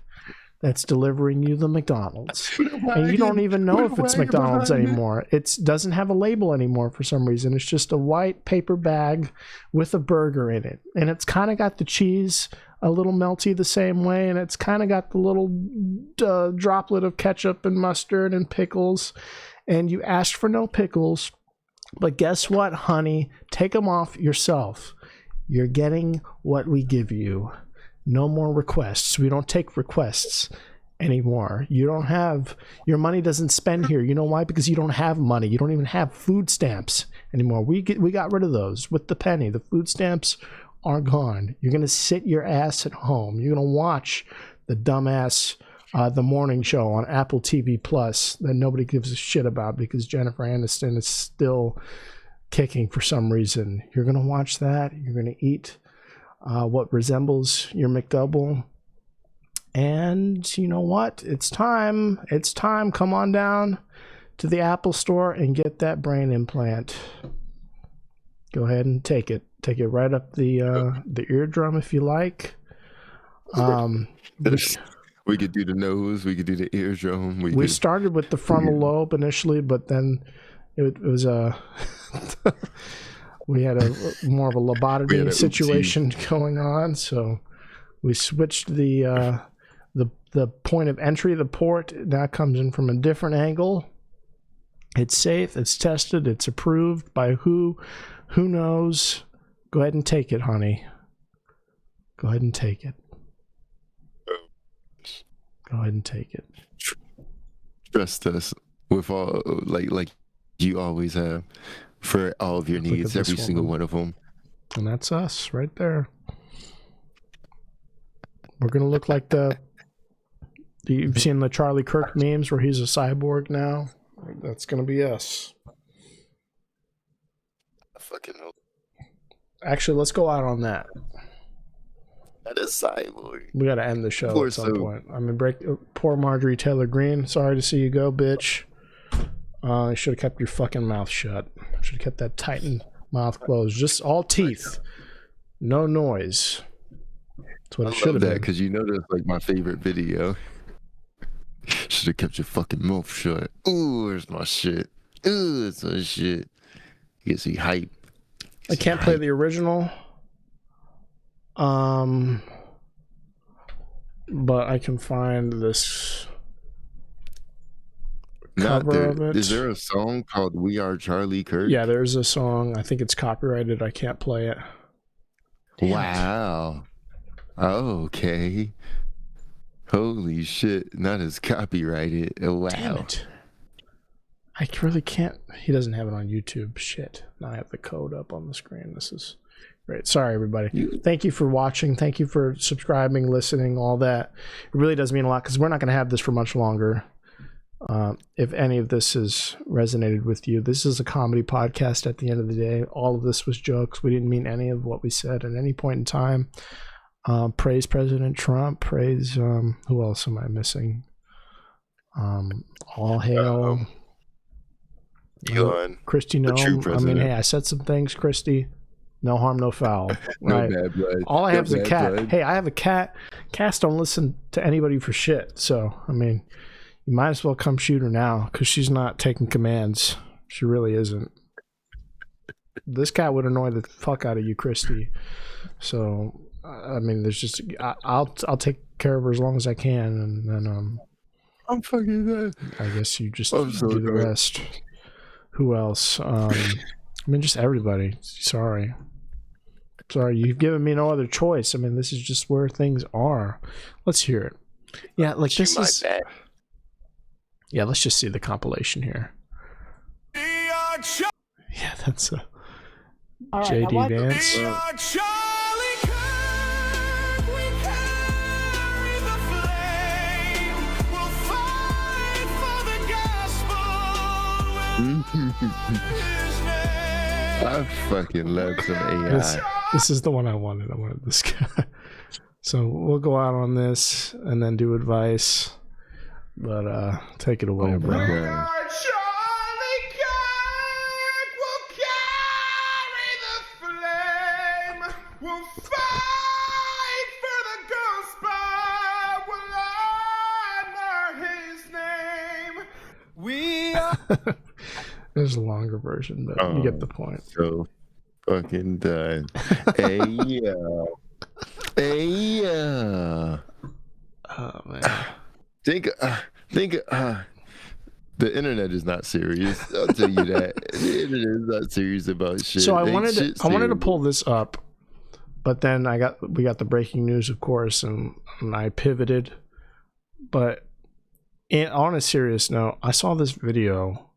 Speaker 1: that's delivering you the McDonald's. And you don't even know if it's McDonald's anymore. It doesn't have a label anymore for some reason. It's just a white paper bag with a burger in it. And it's kind of got the cheese a little melty the same way. And it's kind of got the little droplet of ketchup and mustard and pickles. And you asked for no pickles. But guess what, honey? Take them off yourself. You're getting what we give you. No more requests. We don't take requests anymore. You don't have, your money doesn't spend here. You know why? Because you don't have money. You don't even have food stamps anymore. We got rid of those with the penny. The food stamps are gone. You're going to sit your ass at home. You're going to watch the dumbass The Morning Show on Apple TV Plus that nobody gives a shit about because Jennifer Aniston is still kicking for some reason. You're going to watch that. You're going to eat what resembles your McDouble. And you know what? It's time. It's time. Come on down to the Apple store and get that brain implant. Go ahead and take it. Take it right up the eardrum if you like.
Speaker 2: We could do the nose. We could do the eardrum.
Speaker 1: We started with the frontal lobe initially, but then it was we had a more of a lobotomy situation going on, so we switched the point of entry. The port now comes in from a different angle. It's safe. It's tested. It's approved by who knows. Go ahead and take it, honey. Go ahead and take it. Go ahead and take it.
Speaker 2: Trust us with all like you always have for all of your needs, every single one of them.
Speaker 1: And that's us right there. We're gonna look like you've seen the Charlie Kirk memes where he's a cyborg now. That's gonna be us.
Speaker 2: I fucking hope.
Speaker 1: Actually, let's go out on that.
Speaker 2: That is cyborg.
Speaker 1: We got to end the show at some point. I mean, poor Marjorie Taylor Greene. Sorry to see you go, bitch. You should have kept your fucking mouth shut. Should have kept that tightened mouth closed. Just all teeth. No noise. That's what it should have been.
Speaker 2: Because you know that's like my favorite video. Should have kept your fucking mouth shut. Ooh, where's my shit? Ooh, it's my shit. Gets me hype.
Speaker 1: I can't play the original. But I can find this cover of it.
Speaker 2: Is there a song called "We Are Charlie Kirk"?
Speaker 1: Yeah, there's a song. I think it's copyrighted. I can't play it.
Speaker 2: Wow. Oh, okay. Holy shit! That is copyrighted. Oh, wow.
Speaker 1: Damn it. I really can't. He doesn't have it on YouTube. Shit. Now I have the code up on the screen. This is great. Sorry, everybody. Thank you for watching. Thank you for subscribing, listening, all that. It really does mean a lot because we're not going to have this for much longer. If any of this has resonated with you, this is a comedy podcast at the end of the day. All of this was jokes. We didn't mean any of what we said at any point in time. Praise President Trump. Praise, who else am I missing? All hail. Christy Nome. I mean, hey, I said some things, Christy. No harm, no foul. Right?
Speaker 2: No bad blood.
Speaker 1: All I have is a cat.
Speaker 2: Blood.
Speaker 1: Hey, I have a cat. Cats don't listen to anybody for shit. So, I mean, you might as well come shoot her now because she's not taking commands. She really isn't. This cat would annoy the fuck out of you, Christy. So, I mean, there's just I'll take care of her as long as I can, and then
Speaker 2: I'm fucking dead.
Speaker 1: I guess you just do the rest. Who else? I mean, just everybody. Sorry, you've given me no other choice. I mean, this is just where things are. Let's hear it. Yeah, like this is. Yeah, let's just see the compilation here. Yeah, that's a JD Vance.
Speaker 2: I fucking love some AI.
Speaker 1: This is the one I wanted. I wanted this guy. So we'll go out on this and then do advice. But take it away, bro.
Speaker 2: God.
Speaker 1: There's a longer version, but you get the point.
Speaker 2: So fucking done. Hey,
Speaker 1: Oh man.
Speaker 2: Think. The internet is not serious. I'll tell you that. The internet is not serious about shit.
Speaker 1: So I wanted to pull this up, but then we got the breaking news, of course, and I pivoted. But on a serious note, I saw this video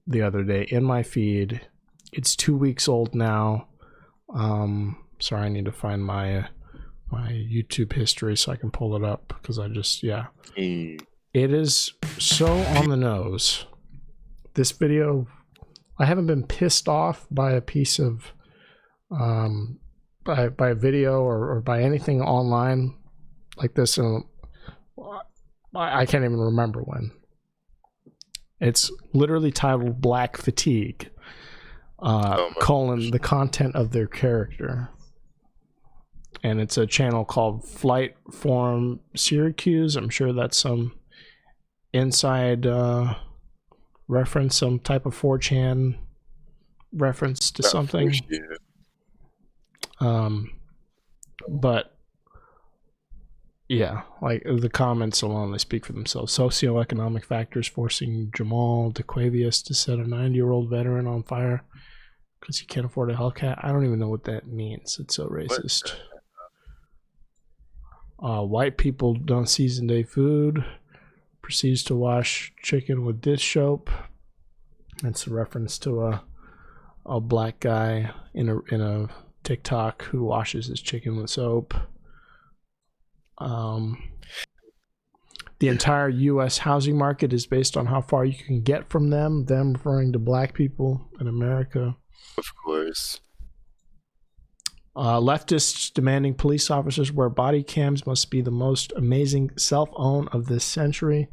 Speaker 1: the other day in my feed. It's 2 weeks old now. Sorry, I need to find my YouTube history so I can pull it up because it is so on the nose. This video, I haven't been pissed off by a piece of by a video or by anything online like this, and I can't even remember when. It's literally titled Black Fatigue, colon, the content of their character. And it's a channel called Flight Forum Syracuse. I'm sure that's some inside reference, some type of 4chan reference to something. But yeah, like the comments alone, they speak for themselves. Socioeconomic factors forcing Jamal DeQuavius to set a 90-year-old veteran on fire because he can't afford a Hellcat. I don't even know what that means. It's so racist. White people don't season day food. Proceeds to wash chicken with dish soap. That's a reference to a black guy in a TikTok who washes his chicken with soap. The entire U.S. housing market is based on how far you can get from them referring to black people in America.
Speaker 2: Of course.
Speaker 1: Leftists demanding police officers wear body cams must be the most amazing self-own of this century.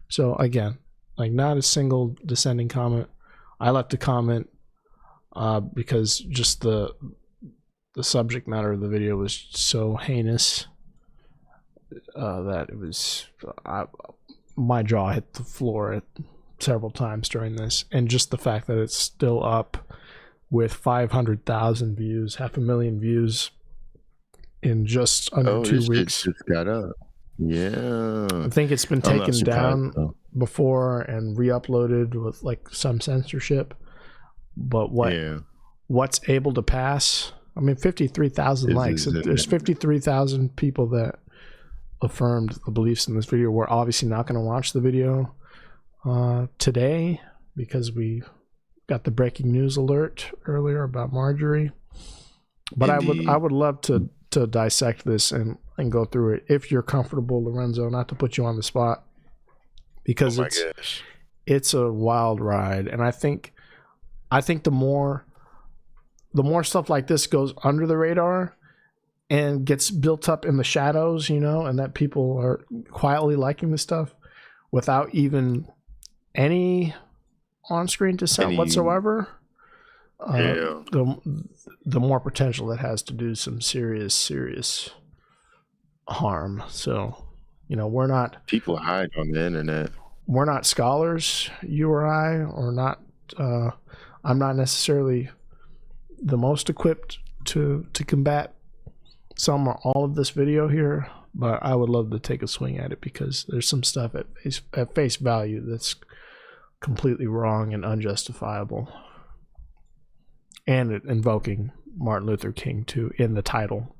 Speaker 1: So again, like not a single dissenting comment. I left a comment because just the the subject matter of the video was so heinous that it was my jaw hit the floor several times during this, and just the fact that it's still up with 500,000 views, 500,000 views in just under 2 weeks.
Speaker 2: It's got up. Yeah,
Speaker 1: I think it's been taken down before and re-uploaded with like some censorship, but what's able to pass? I mean, 53,000 likes. There's 53,000 people that affirmed the beliefs in this video. We're obviously not going to watch the video today because we got the breaking news alert earlier about Marjorie. But I would love to dissect this and go through it if you're comfortable, Lorenzo. Not to put you on the spot, because it's a wild ride, and I think the more stuff like this goes under the radar and gets built up in the shadows, and that people are quietly liking this stuff without even any on-screen dissent whatsoever, the more potential it has to do some serious harm. So, we're not...
Speaker 2: People hide on the internet.
Speaker 1: We're not scholars, you or I, or not... I'm not necessarily the most equipped to combat some or all of this video here, but I would love to take a swing at it because there's some stuff at face value that's completely wrong and unjustifiable, and it invoking Martin Luther King too in the title.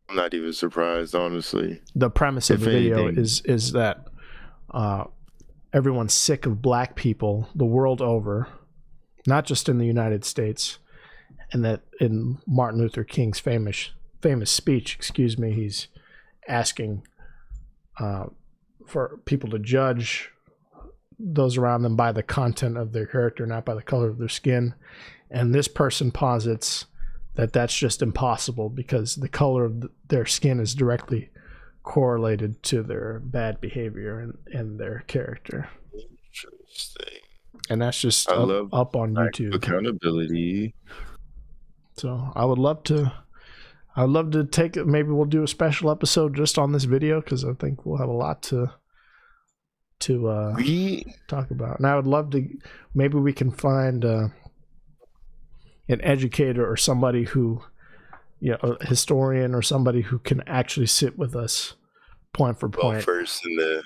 Speaker 2: I'm not even surprised, honestly.
Speaker 1: The premise of the video is that everyone's sick of black people the world over, not just in the United States, and that in Martin Luther King's famous speech, he's asking for people to judge those around them by the content of their character, not by the color of their skin. And this person posits that that's just impossible because the color of their skin is directly correlated to their bad behavior and their character.
Speaker 2: Interesting.
Speaker 1: And that's just up on YouTube.
Speaker 2: Accountability.
Speaker 1: So I would love to take it. Maybe we'll do a special episode just on this video because I think we'll have a lot to talk about. And I would love to, maybe we can find an educator or somebody who, a historian or somebody who can actually sit with us point for point.
Speaker 2: Well, first,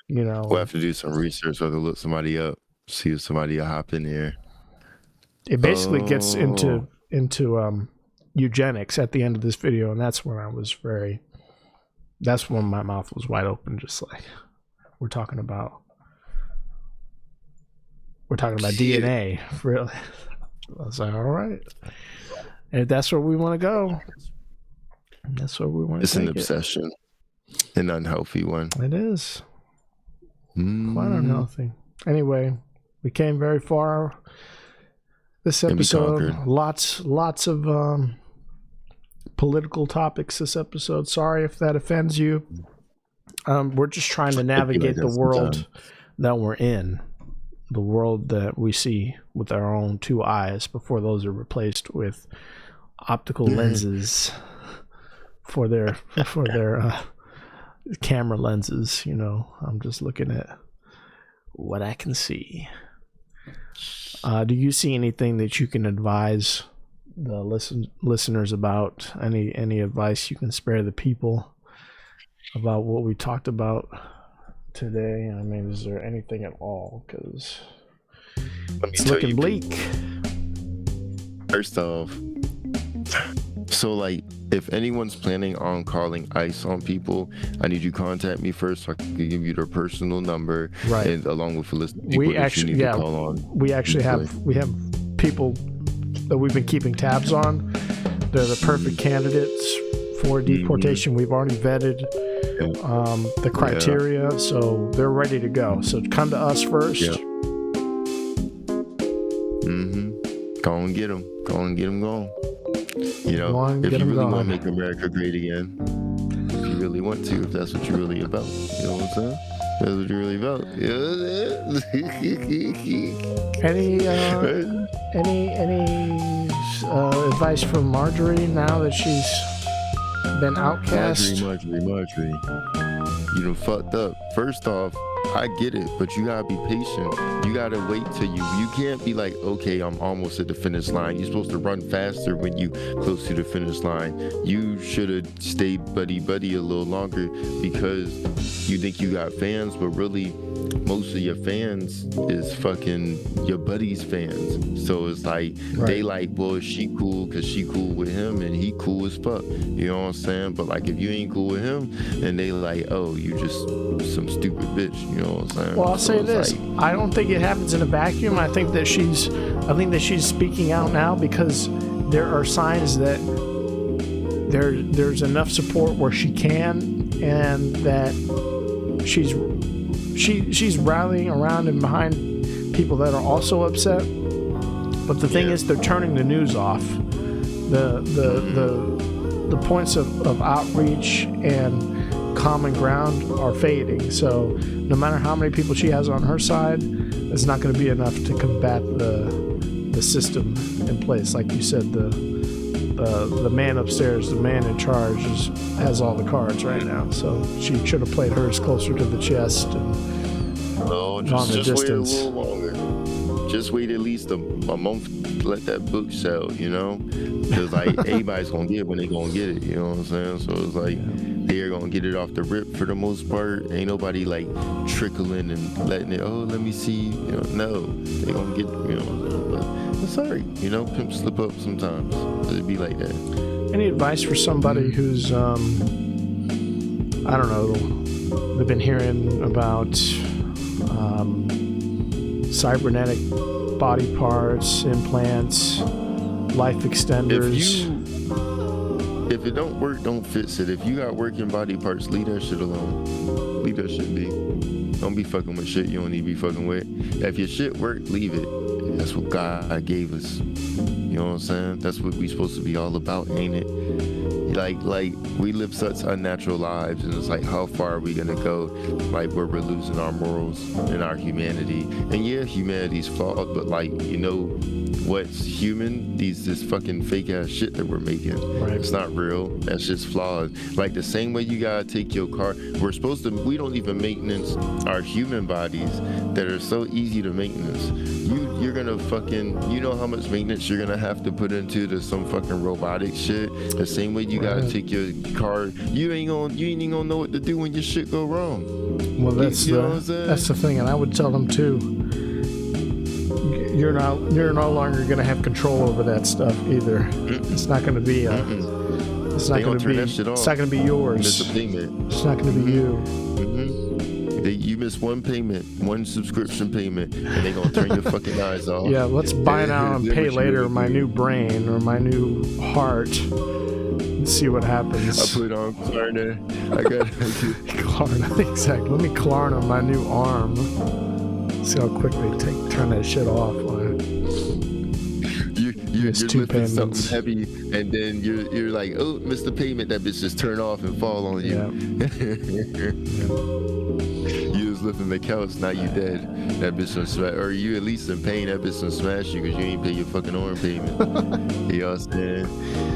Speaker 2: we'll have to do some research or to look somebody up, see if somebody will hop in here.
Speaker 1: It basically gets into eugenics at the end of this video, and that's when my mouth was wide open, just like we're talking about DNA, really. I was like, all right, and if that's where we want to go, that's where we want to.
Speaker 2: It's an obsession, an unhealthy one.
Speaker 1: It is quite unhealthy. Anyway, we came very far this episode. Lots of political topics this episode. Sorry if that offends you. We're just trying to navigate the world that we're in, the world that we see with our own two eyes before those are replaced with optical lenses for their camera lenses. I'm just looking at what I can see. Do you see anything that you can advise the listeners about? Any advice you can spare the people about what we talked about today? I mean, is there anything at all? Because it's looking bleak.
Speaker 2: First off, so if anyone's planning on calling ICE on people, I need you to contact me first so I can give you their personal number, right? And along with a list of people that you need to call on.
Speaker 1: We actually have people that we've been keeping tabs on. They're the perfect candidates for deportation. We've already vetted the criteria, so they're ready to go. So come to us first.
Speaker 2: Yeah. Go and get them. Go and get them going. If you really want to make America great again, if you really want to, if that's what you're really about, you know what I'm saying? That's what you're really about.
Speaker 1: advice from Marjorie now that she's been outcast?
Speaker 2: Marjorie. You done fucked up. First off, I get it, but you gotta be patient. You gotta wait till you can't be like, okay, I'm almost at the finish line. You're supposed to run faster when you close to the finish line. You should have stayed buddy a little longer because you think you got fans, but really most of your fans is fucking your buddy's fans. So it's like, they like, well, she cool because she cool with him and he cool as fuck. You know what I'm saying? But like, if you ain't cool with him, then they like, oh, you just some stupid bitch. You know what I'm saying?
Speaker 1: Well, I'll say this. Like, I don't think it happens in a vacuum. I think that she's speaking out now because there are signs that there's enough support where she can, and that she's rallying around and behind people that are also upset. But the thing is, they're turning the news off. The points of outreach and common ground are fading. So no matter how many people she has on her side, it's not going to be enough to combat the system in place. Like you said, the man upstairs, the man in charge, has all the cards right now. So she should have played hers closer to the chest and gone the distance.
Speaker 2: Wait a little longer. Just wait at least a month to let that book sell, you know? Because like everybody's gonna get it when they gonna get it, you know what I'm saying? So it's like they're gonna get it off the rip for the most part. Ain't nobody like trickling and letting it, oh, let me see, you know? No, they gonna get, you know, but it's alright, you know, pimps slip up sometimes. It'd be like that.
Speaker 1: Any advice for somebody who's I don't know, they've been hearing about cybernetic body parts, implants, life extenders.
Speaker 2: If it don't work, don't fix it. If you got working body parts, leave that shit alone. Leave that shit be. Don't be fucking with shit you don't need to be fucking with. If your shit work, leave it. That's what God gave us. You know what I'm saying? That's what we supposed to be all about, ain't it? Like we live such unnatural lives, and it's like, how far are we gonna go? Like, where we're losing our morals and our humanity. And yeah, humanity's flawed, but like, you know what's human? This fucking fake ass shit that we're making. Right. It's not real. That shit's flawed. Like the same way you gotta take your car. We don't even maintenance our human bodies that are so easy to maintenance. You're gonna fucking, you know how much maintenance you're gonna have to put into some fucking robotic shit. The same way you gotta take your car. You ain't even gonna know what to do when your shit go wrong.
Speaker 1: Well, that's the thing, and I would tell them too. You're no longer gonna have control over that stuff either. It's not gonna be it's not gonna be yours.
Speaker 2: Miss a payment.
Speaker 1: It's not gonna be you.
Speaker 2: You miss one payment, one subscription payment, and they gonna turn your fucking eyes off.
Speaker 1: Yeah, let's buy now and pay later my new brain or my new heart and see what happens.
Speaker 2: I put on Klarna. I got
Speaker 1: Klarna, exactly. Let me Klarna my new arm. See how quickly turn that shit off.
Speaker 2: You're lifting something heavy, and then you're like, oh, missed the payment. That bitch just turn off and fall on you. You was lifting the couch, now you dead. That bitch done smash, or you at least in pain. That bitch done smash you because you ain't pay your fucking arm payment. You know what I'm saying?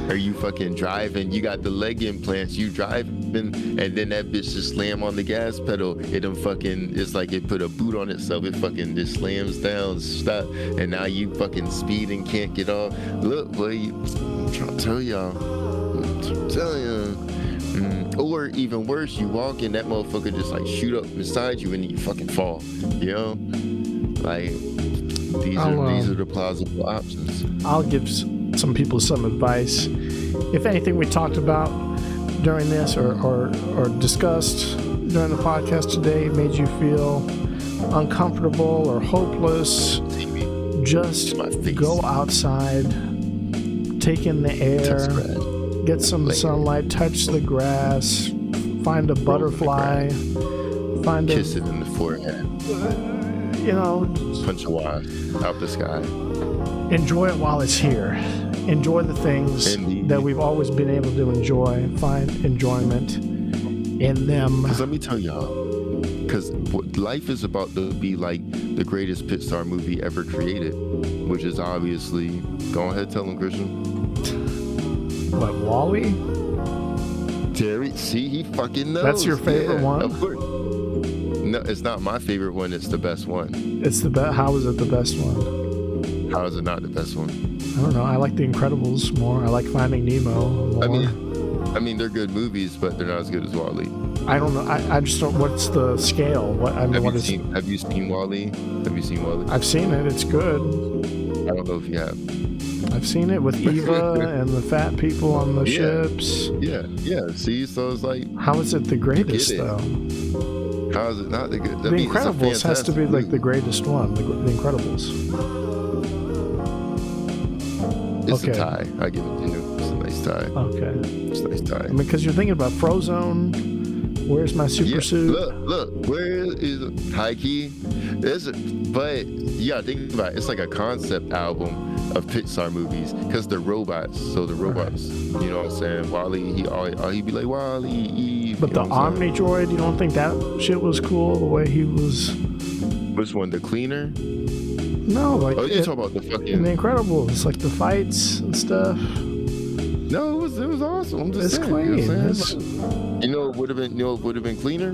Speaker 2: Or you fucking driving, you got the leg implants, you driving, and then that bitch just slam on the gas pedal. It done fucking, it's like it put a boot on itself. It fucking just slams down, stop, and now you fucking speed and can't get off. Look, boy, I'm trying to tell y'all. I'm telling you. Or even worse, you walk and that motherfucker just like shoot up beside you and you fucking fall. You know? Like, these are the plausible options.
Speaker 1: I'll give some people some advice. If anything we talked about during this or discussed during the podcast today made you feel uncomfortable or hopeless, just go outside, take in the air, get some sunlight, touch the grass, find a butterfly,
Speaker 2: kiss it in the forehead.
Speaker 1: You know,
Speaker 2: punch a wire out the sky.
Speaker 1: Enjoy it while it's here. Enjoy the things that we've always been able to enjoy. Find enjoyment in them.
Speaker 2: Because let me tell y'all, because life is about to be like the greatest Pixar movie ever created, which is obviously, go ahead, tell him, Christian.
Speaker 1: What, WALL-E?
Speaker 2: Terry, see, he fucking knows.
Speaker 1: That's your favorite one?
Speaker 2: Of course. No, it's not my favorite one. It's the best one.
Speaker 1: It's the best. How is it the best one?
Speaker 2: How is it not the best one?
Speaker 1: I don't know. I like The Incredibles more. I like Finding Nemo more.
Speaker 2: I mean, they're good movies, but they're not as good as WALL-E.
Speaker 1: I don't know. I just don't. What's the scale?
Speaker 2: Have you seen WALL-E? Have you seen WALL-E?
Speaker 1: I've seen it. It's good.
Speaker 2: I don't know if you have.
Speaker 1: I've seen it with Eva and the fat people on the ships.
Speaker 2: Yeah. See, so it's like,
Speaker 1: how is it the greatest though?
Speaker 2: How is it not the good?
Speaker 1: The Incredibles has to be like the greatest one. The Incredibles.
Speaker 2: It's a tie. I give it to you. It's a nice tie.
Speaker 1: Okay.
Speaker 2: It's a nice tie.
Speaker 1: I mean, because you're thinking about Frozone. Where's my super suit?
Speaker 2: Look. Where is high key? But you gotta think about it. It's like a concept album of Pixar movies because they're robots. So the robots, you know what I'm saying? WALL-E, he'd be like WALL-E, Eve.
Speaker 1: But the Omni Droid, you don't think that shit was cool? The way he was.
Speaker 2: Which one? The cleaner?
Speaker 1: No, like.
Speaker 2: Oh, you talking about the fucking.
Speaker 1: In The Incredibles, like the fights and stuff.
Speaker 2: No, it was awesome. I'm just saying.
Speaker 1: Clean.
Speaker 2: You know what I'm saying? You know, it would have been cleaner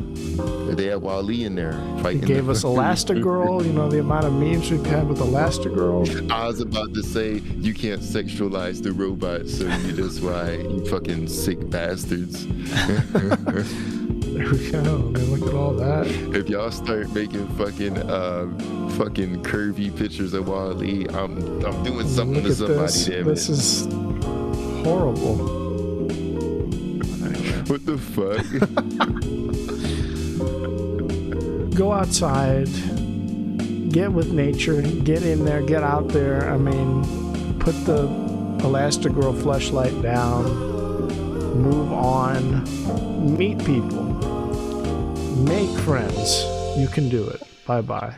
Speaker 2: if they had WALL-E in there fighting.
Speaker 1: It gave us Elastigirl. You know the amount of memes we've had with Elastigirl.
Speaker 2: I was about to say you can't sexualize the robots, so that's why you fucking sick bastards.
Speaker 1: There we go. I mean, look at all that.
Speaker 2: If y'all start making fucking curvy pictures of WALL-E, I'm doing something to somebody. Damn it.
Speaker 1: This is horrible.
Speaker 2: What the fuck?
Speaker 1: Go outside, get with nature, get in there, get out there. I mean, put the Elastigirl fleshlight down, move on, meet people, make friends. You can do it. Bye-bye.